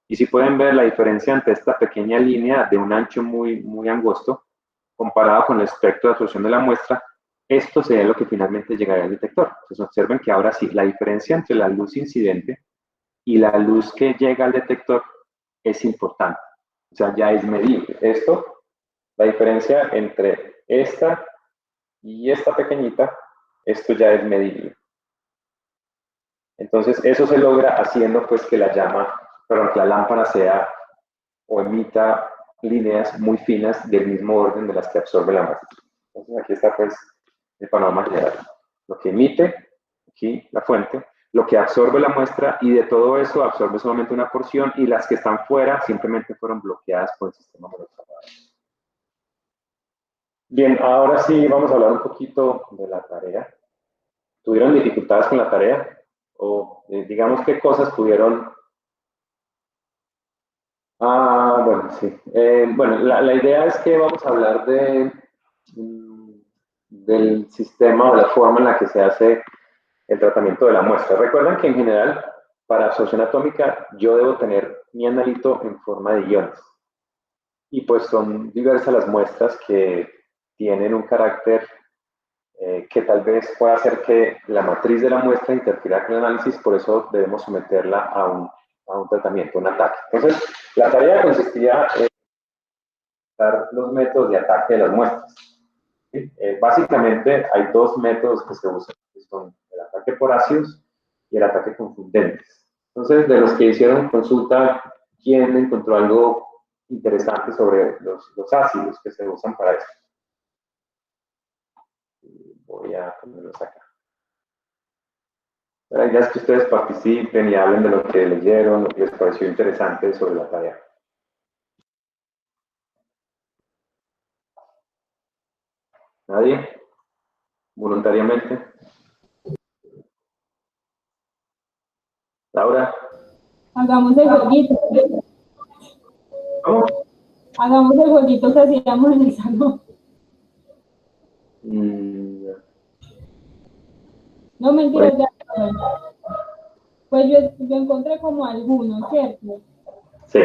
Y si pueden ver la diferencia entre esta pequeña línea de un ancho muy angosto, comparado con el espectro de absorción de la muestra, esto sería lo que finalmente llegaría al detector. Entonces observen que ahora sí, la diferencia entre la luz incidente y la luz que llega al detector es importante. O sea, ya es medible. Esto, la diferencia entre esta y esta pequeñita, esto ya es medible. Entonces, eso se logra haciendo pues que la llama, perdón, que la lámpara sea o emita líneas muy finas del mismo orden de las que absorbe la muestra. Entonces, aquí está pues el panorama general. Lo que emite, aquí la fuente, lo que absorbe la muestra y de todo eso absorbe solamente una porción y las que están fuera simplemente fueron bloqueadas por el sistema monocromador. Bien, ahora sí vamos a hablar un poquito de la tarea. ¿Tuvieron dificultades con la tarea? O digamos qué cosas pudieron... bueno, sí. Bueno, la idea es que vamos a hablar del sistema o la forma en la que se hace el tratamiento de la muestra. Recuerden que en general, para absorción atómica, yo debo tener mi analito en forma de iones. Y pues son diversas las muestras que tienen un carácter que tal vez pueda hacer que la matriz de la muestra interfiera con el análisis, por eso debemos someterla a un tratamiento, un ataque. Entonces, la tarea consistía en usar los métodos de ataque de las muestras. ¿Sí? Básicamente hay 2 métodos que se usan, que son el ataque por ácidos y el ataque con fundentes. Entonces, de los que hicieron consulta, ¿quién encontró algo interesante sobre los ácidos que se usan para esto? Voy a ponerlos acá. La idea es que ustedes participen y hablen de lo que leyeron, lo que les pareció interesante sobre la tarea. voluntariamente? Laura. Hagamos el jueguito. ¿Cómo? Hagamos el jueguito que hacíamos en el salón. Ya. No, mentiras, Bueno. ya. Pues yo encontré como algunos, ¿cierto? Sí.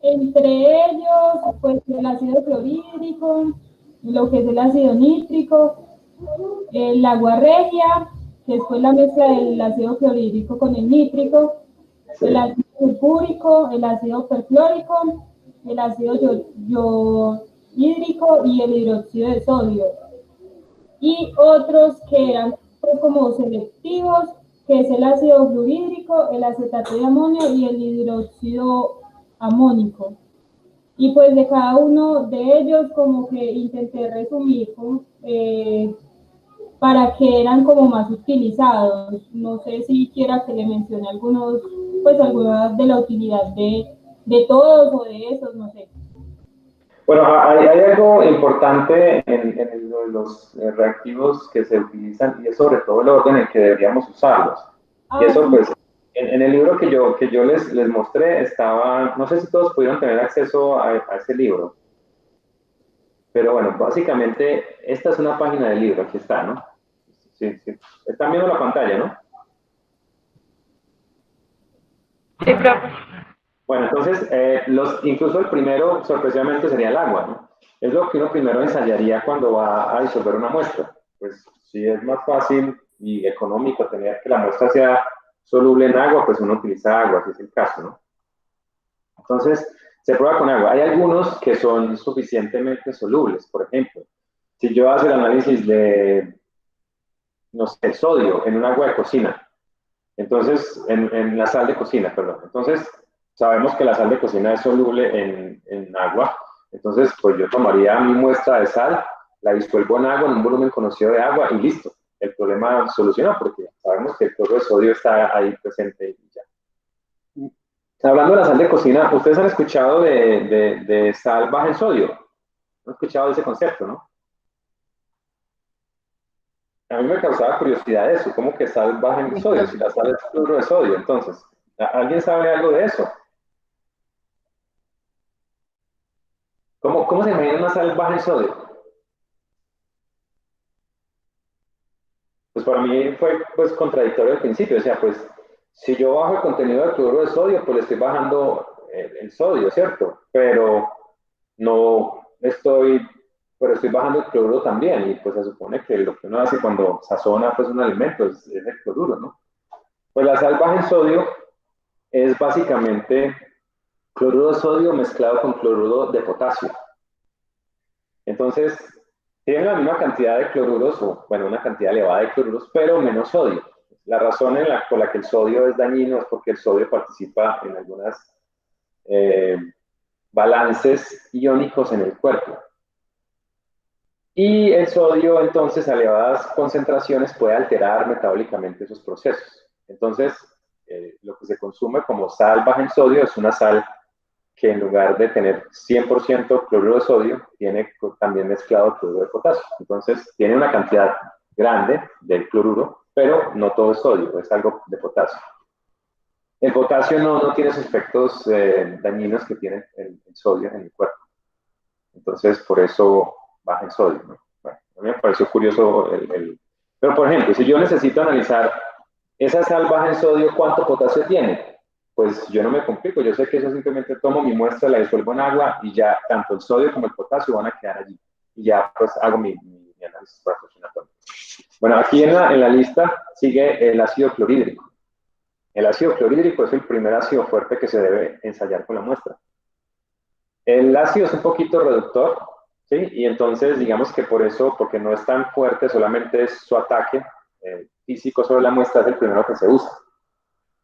Entre ellos, pues el ácido clorhídrico, lo que es el ácido nítrico, el agua regia, que es pues la mezcla del ácido clorhídrico con el nítrico, Sí. el ácido sulfúrico, el ácido perclórico, el ácido hídrico y el hidróxido de sodio. Y otros que eran pues, como selectivos, que es el ácido fluorhídrico, el acetato de amonio y el hidróxido amónico. Y pues de cada uno de ellos como que intenté resumir para que eran como más utilizados. No sé si quiera que le mencione algunos, pues algunas de la utilidad de todos o de esos, no sé. Bueno, hay algo importante en los reactivos que se utilizan y es sobre todo el orden en que deberíamos usarlos. Y eso, Sí. pues, en el libro que yo les mostré estaba, no sé si todos pudieron tener acceso a ese libro, pero bueno, básicamente esta es una página del libro, aquí está, ¿no? Sí, sí. Están viendo la pantalla, ¿no? Sí, profe. Bueno, entonces, incluso el primero, sorpresivamente, sería el agua, ¿no? Es lo que uno primero ensayaría cuando va a disolver una muestra. Pues si es más fácil y económico tener que la muestra sea soluble en agua, pues uno utiliza agua, si es el caso, ¿no? Entonces, se prueba con agua. Hay algunos que son suficientemente solubles. Por ejemplo, si yo hago el análisis de, no sé, sodio en un agua de cocina, entonces, en la sal de cocina, perdón. Entonces, sabemos que la sal de cocina es soluble en agua. Entonces, pues yo tomaría mi muestra de sal, la disuelvo en agua, en un volumen conocido de agua y listo. El problema solucionado porque sabemos que el cloruro de sodio está ahí presente y ya. Hablando de la sal de cocina, ustedes han escuchado de sal baja en sodio. ¿Han escuchado de ese concepto, no? A mí me causaba curiosidad eso, ¿cómo que sal baja en sodio? Si la sal es cloruro de sodio, entonces, ¿alguien sabe algo de eso? ¿Cómo se imagina una sal baja en sodio? Pues para mí fue pues contradictorio al principio, o sea, pues si yo bajo el contenido de cloruro de sodio, pues le estoy bajando el sodio, ¿cierto? Pero no estoy, pero estoy bajando el cloruro también, y pues se supone que lo que uno hace cuando sazona pues un alimento es el cloruro, ¿no? Pues la sal baja en sodio es básicamente cloruro de sodio mezclado con cloruro de potasio. Entonces, tienen la misma cantidad de cloruros, o bueno, una cantidad elevada de cloruros, pero menos sodio. La razón por la que el sodio es dañino es porque el sodio participa en algunas balances iónicos en el cuerpo. Y el sodio, entonces, a elevadas concentraciones puede alterar metabólicamente esos procesos. Entonces, lo que se consume como sal baja en sodio es una sal que en lugar de tener 100% cloruro de sodio, tiene también mezclado cloruro de potasio. Entonces, tiene una cantidad grande del cloruro, pero no todo es sodio, es algo de potasio. El potasio no tiene esos efectos dañinos que tiene el sodio en el cuerpo. Entonces, por eso baja el sodio, ¿no? Bueno, a mí me pareció curioso Pero, por ejemplo, si yo necesito analizar esa sal baja en sodio, ¿cuánto potasio tiene? Pues yo no me complico, yo sé que eso simplemente tomo mi muestra, la disuelvo en agua y ya tanto el sodio como el potasio van a quedar allí. Y ya pues hago mi análisis fraccionatorio. Bueno, aquí en la lista sigue el ácido clorhídrico. El ácido clorhídrico es el primer ácido fuerte que se debe ensayar con la muestra. El ácido es un poquito reductor, ¿sí? Y entonces digamos que por eso, porque no es tan fuerte, solamente es su ataque físico sobre la muestra, es el primero que se usa.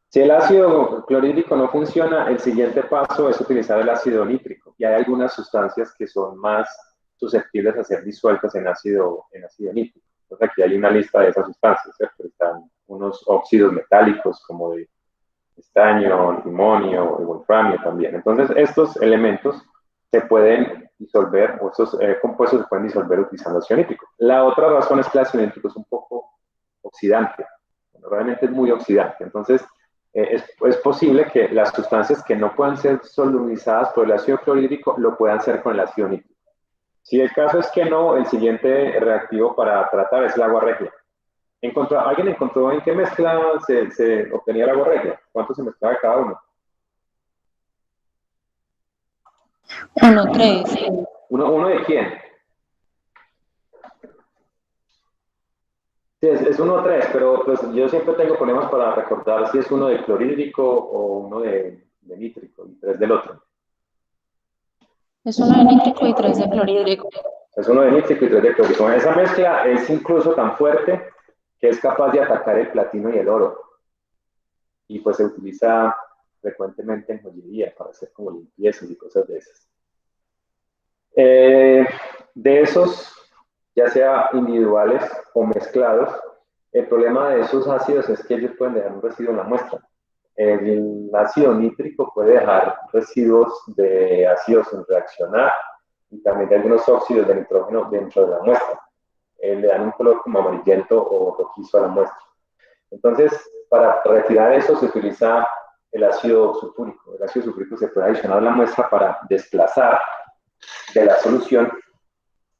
Si el ácido clorhídrico no funciona, el siguiente paso es utilizar el ácido nítrico. Y hay algunas sustancias que son más susceptibles a ser disueltas en ácido nítrico. Entonces aquí hay una lista de esas sustancias, ¿cierto? Están unos óxidos metálicos como de estaño, amonio y wolframio también. Entonces estos elementos se pueden disolver, o estos compuestos se pueden disolver utilizando ácido nítrico. La otra razón es que el ácido nítrico es un poco oxidante, bueno, realmente es muy oxidante, entonces es posible que las sustancias que no puedan ser solubilizadas por el ácido clorhídrico lo puedan hacer con el ácido nítrico. Si el caso es que no, el siguiente reactivo para tratar es el agua regia. ¿Alguien encontró en qué mezcla se obtenía el agua regia? ¿Cuánto se mezclaba cada uno? 1,3. ¿Uno de quién? Sí, es uno o tres, pero pues, yo siempre tengo problemas para recordar si es uno de clorhídrico o uno de nítrico y tres del otro. Es 1 de nítrico y 3 de clorhídrico. Es uno de nítrico y tres de clorhídrico. Esa mezcla es incluso tan fuerte que es capaz de atacar el platino y el oro. Y pues se utiliza frecuentemente en joyería para hacer como limpiezas y cosas de esas. De esos, ya sea individuales o mezclados, el problema de esos ácidos es que ellos pueden dejar un residuo en la muestra. El ácido nítrico puede dejar residuos de ácidos sin reaccionar y también de algunos óxidos de nitrógeno dentro de la muestra. Le dan un color como amarillento o rojizo a la muestra. Entonces, para retirar eso se utiliza el ácido sulfúrico. El ácido sulfúrico se puede adicionar a la muestra para desplazar de la solución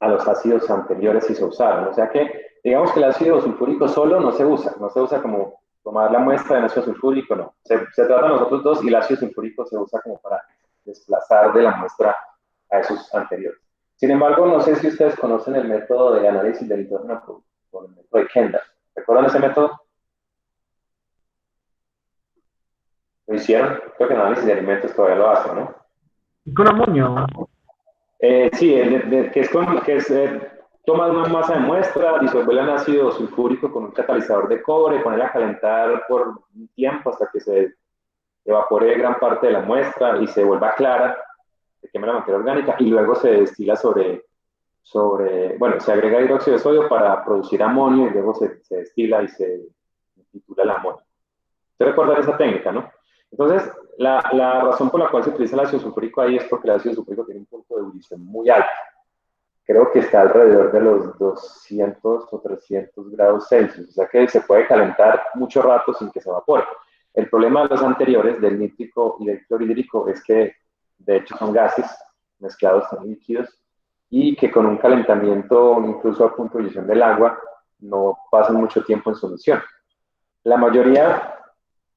a los ácidos anteriores si se usaron. O sea que, digamos que el ácido sulfúrico solo no se usa como tomar la muestra de ácido sulfúrico, no. Se tratan los otros dos y el ácido sulfúrico se usa como para desplazar de la muestra a esos anteriores. Sin embargo, no sé si ustedes conocen el método de análisis del nitrógeno por el método de Kendall. ¿Recuerdan ese método? ¿Lo hicieron? Creo que en análisis de alimentos todavía lo hacen, ¿no? ¿Y con amonio? Sí, toma una masa de muestra, disuelve el ácido sulfúrico con un catalizador de cobre, ponerla a calentar por un tiempo hasta que se evapore gran parte de la muestra y se vuelva clara, se quema la materia orgánica y luego se destila bueno, se agrega hidróxido de sodio para producir amonio y luego se destila y se titula el amonio. ¿Ustedes recuerdan esa técnica, no? Entonces, la razón por la cual se utiliza el ácido sulfúrico ahí es porque el ácido sulfúrico tiene un punto de ebullición muy alto. Creo que está alrededor de los 200 o 300 grados Celsius, o sea que se puede calentar mucho rato sin que se evapore. El problema de los anteriores, del nítrico y del clorhídrico, es que de hecho son gases mezclados en líquidos y que con un calentamiento, incluso a punto de ebullición del agua, no pasan mucho tiempo en solución. La mayoría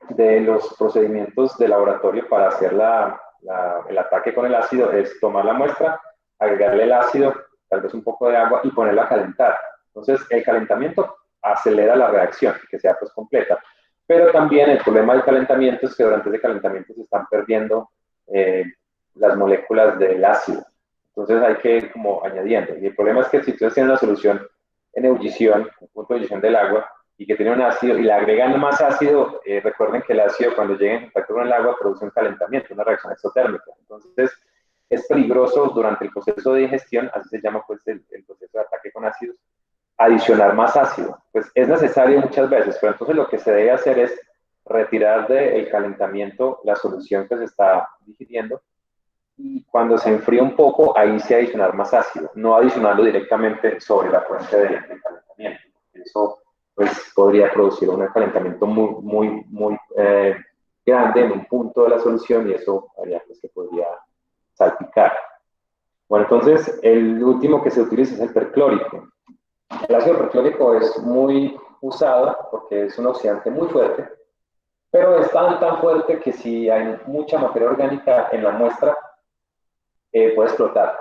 de los procedimientos de laboratorio para hacer el ataque con el ácido es tomar la muestra, agregarle el ácido, tal vez un poco de agua y ponerla a calentar. Entonces, el calentamiento acelera la reacción, que sea pues completa. Pero también el problema del calentamiento es que durante ese calentamiento se están perdiendo las moléculas del ácido. Entonces hay que ir como añadiendo. Y el problema es que si ustedes tienen una solución en ebullición, en punto de ebullición del agua, y que tiene un ácido y le agregan más ácido, recuerden que el ácido cuando llega en contacto con el agua produce un calentamiento, una reacción exotérmica. Entonces es peligroso durante el proceso de digestión, así se llama pues el proceso de ataque con ácidos, adicionar más ácido. Pues es necesario muchas veces, pero entonces lo que se debe hacer es retirar del calentamiento la solución que se está digiriendo y cuando se enfría un poco, ahí sí adicionar más ácido, no adicionarlo directamente sobre la fuente de calentamiento. Eso pues podría producir un calentamiento muy grande en un punto de la solución y eso haría pues, que podría salpicar. Bueno, entonces el último que se utiliza es el perclórico. El ácido perclórico es muy usado porque es un oxidante muy fuerte, pero es tan fuerte que si hay mucha materia orgánica en la muestra, puede explotar.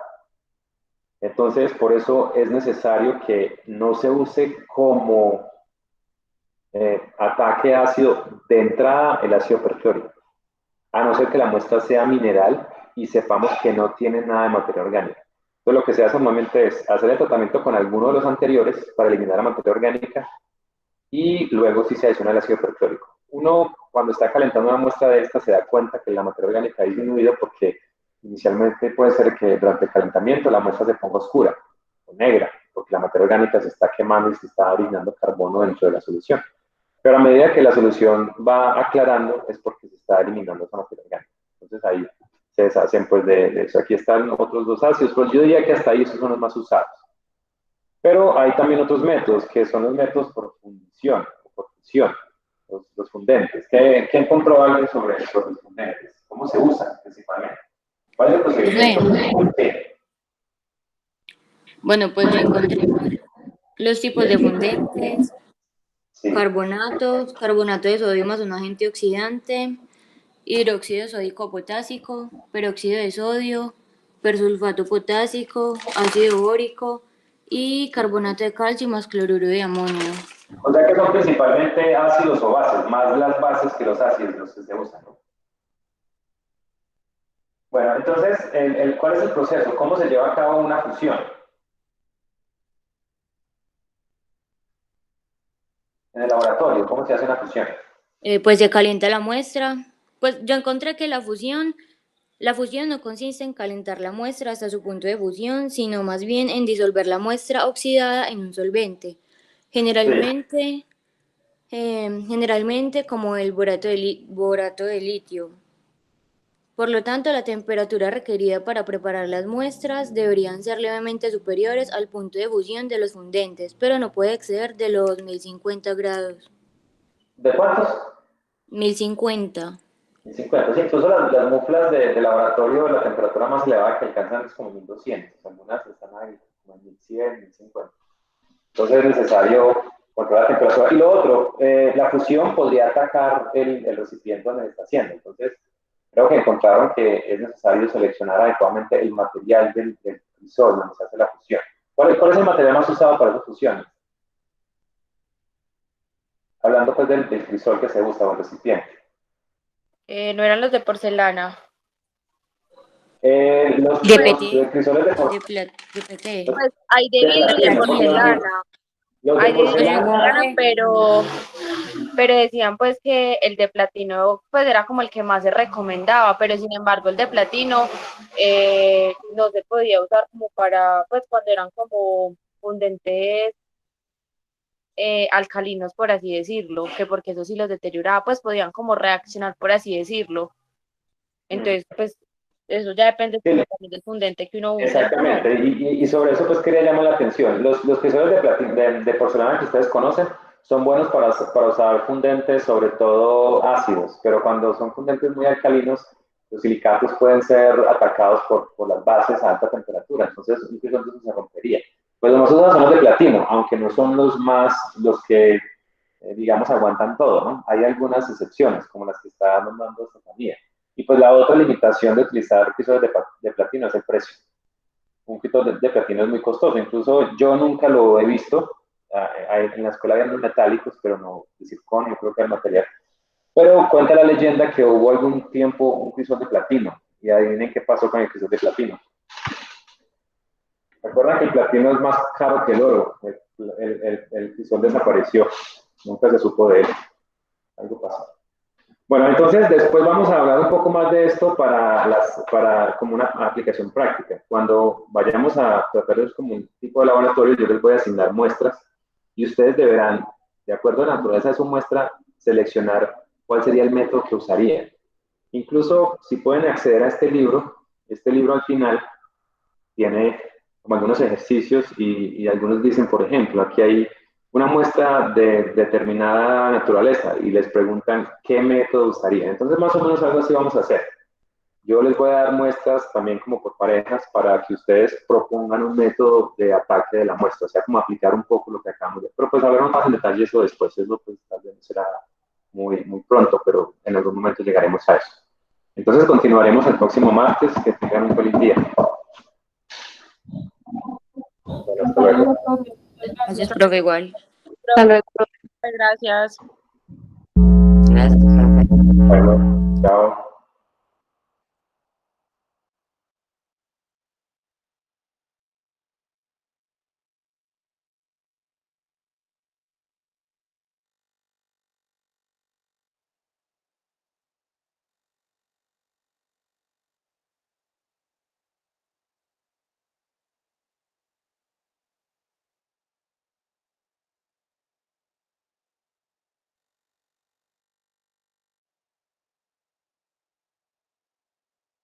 Entonces, por eso es necesario que no se use como ataque ácido de entrada el ácido perclórico, a no ser que la muestra sea mineral y sepamos que no tiene nada de materia orgánica. Entonces, lo que se hace normalmente es hacer el tratamiento con alguno de los anteriores para eliminar la materia orgánica y luego sí se adiciona el ácido perclórico. Uno, cuando está calentando una muestra de esta, se da cuenta que la materia orgánica ha disminuido porque inicialmente puede ser que durante el calentamiento la muestra se ponga oscura o negra, porque la materia orgánica se está quemando y se está originando carbono dentro de la solución. Pero a medida que la solución va aclarando es porque se está eliminando esa materia orgánica. Entonces ahí se deshacen pues de eso. Aquí están otros dos ácidos, pero yo diría que hasta ahí esos son los más usados. Pero hay también otros métodos, que son los métodos por fundición o por fusión, los fundentes. ¿Qué encontró alguien sobre los fundentes? ¿Cómo se usan principalmente? ¿Cuál es el procedimiento? Bueno, pues yo encontré los tipos de fundentes, Sí. carbonatos, carbonato de sodio más un agente oxidante, hidróxido sódico potásico, peróxido de sodio, persulfato potásico, ácido bórico y carbonato de calcio más cloruro de amonio. O sea que son principalmente ácidos o bases, más las bases que los ácidos los que se usan, ¿no? Bueno, entonces, ¿cuál es el proceso? ¿Cómo se lleva a cabo una fusión? En el laboratorio, ¿cómo se hace una fusión? Pues se calienta la muestra. Pues yo encontré que la fusión no consiste en calentar la muestra hasta su punto de fusión, sino más bien en disolver la muestra oxidada en un solvente. Generalmente como el borato de litio. Por lo tanto, la temperatura requerida para preparar las muestras deberían ser levemente superiores al punto de fusión de los fundentes, pero no puede exceder de los 1050 grados. ¿De cuántos? 1050. 1050. Sí, incluso las muflas de laboratorio, la temperatura más elevada que alcanzan es como 1200. Algunas están ahí como en 1100, 1050. Entonces es necesario controlar la temperatura. Y lo otro, la fusión podría atacar el recipiente donde se está haciendo. Entonces, creo que encontraron que es necesario seleccionar adecuadamente el material del crisol donde se hace la fusión. ¿Cuál es el material más usado para esas fusiones? Hablando pues del crisol que se usa o el recipiente. No eran los de porcelana. Los crisoles de porcelana. PT. Pues hay de vidrio y de porcelana. Los de Hay de vidrio y de porcelana, porcelana, pero decían pues que el de platino pues era como el que más se recomendaba, pero sin embargo el de platino no se podía usar como para, pues cuando eran como fundentes alcalinos, por así decirlo, que porque eso sí los deterioraba, pues podían como reaccionar, por así decirlo. Entonces, pues eso ya depende sí, también del fundente que uno use. exactamente, y sobre eso pues quería llamar la atención. Los crisoles de porcelana que ustedes conocen son buenos para usar fundentes, sobre todo ácidos, pero cuando son fundentes muy alcalinos, los silicatos pueden ser atacados por las bases a alta temperatura, entonces un crisol se rompería. Pues los más usados son los de platino, aunque no son los que, digamos, aguantan todo, ¿no? Hay algunas excepciones, como las que está nombrando Estefanía. Y pues la otra limitación de utilizar crisoles de platino es el precio. Un crisol de platino es muy costoso, incluso yo nunca lo he visto. En la escuela había unos metálicos, pero no de circonio, creo que era material. Pero cuenta la leyenda que hubo algún tiempo un crisol de platino. Y adivinen qué pasó con el crisol de platino. Recuerdan que el platino es más caro que el oro. El crisol desapareció. Nunca se supo de él. Algo pasó. Bueno, entonces después vamos a hablar un poco más de esto para como una aplicación práctica. Cuando vayamos a tratarlos como un tipo de laboratorio, yo les voy a asignar muestras y ustedes deberán, de acuerdo a la naturaleza de su muestra, seleccionar cuál sería el método que usarían. Incluso si pueden acceder a este libro al final tiene como algunos ejercicios y algunos dicen, por ejemplo, aquí hay una muestra de determinada naturaleza y les preguntan qué método usarían. Entonces, más o menos algo así vamos a hacer. Yo les voy a dar muestras también como por parejas para que ustedes propongan un método de ataque de la muestra, o sea, como aplicar un poco lo que acabamos de... Pero pues hablaremos más en detalle eso después, eso pues tal vez será muy pronto, pero en algún momento llegaremos a eso. Entonces continuaremos el próximo martes, que tengan un feliz día. Bueno, hasta luego. Gracias, profe, igual. Hasta luego. Gracias. Gracias. Bueno, chao.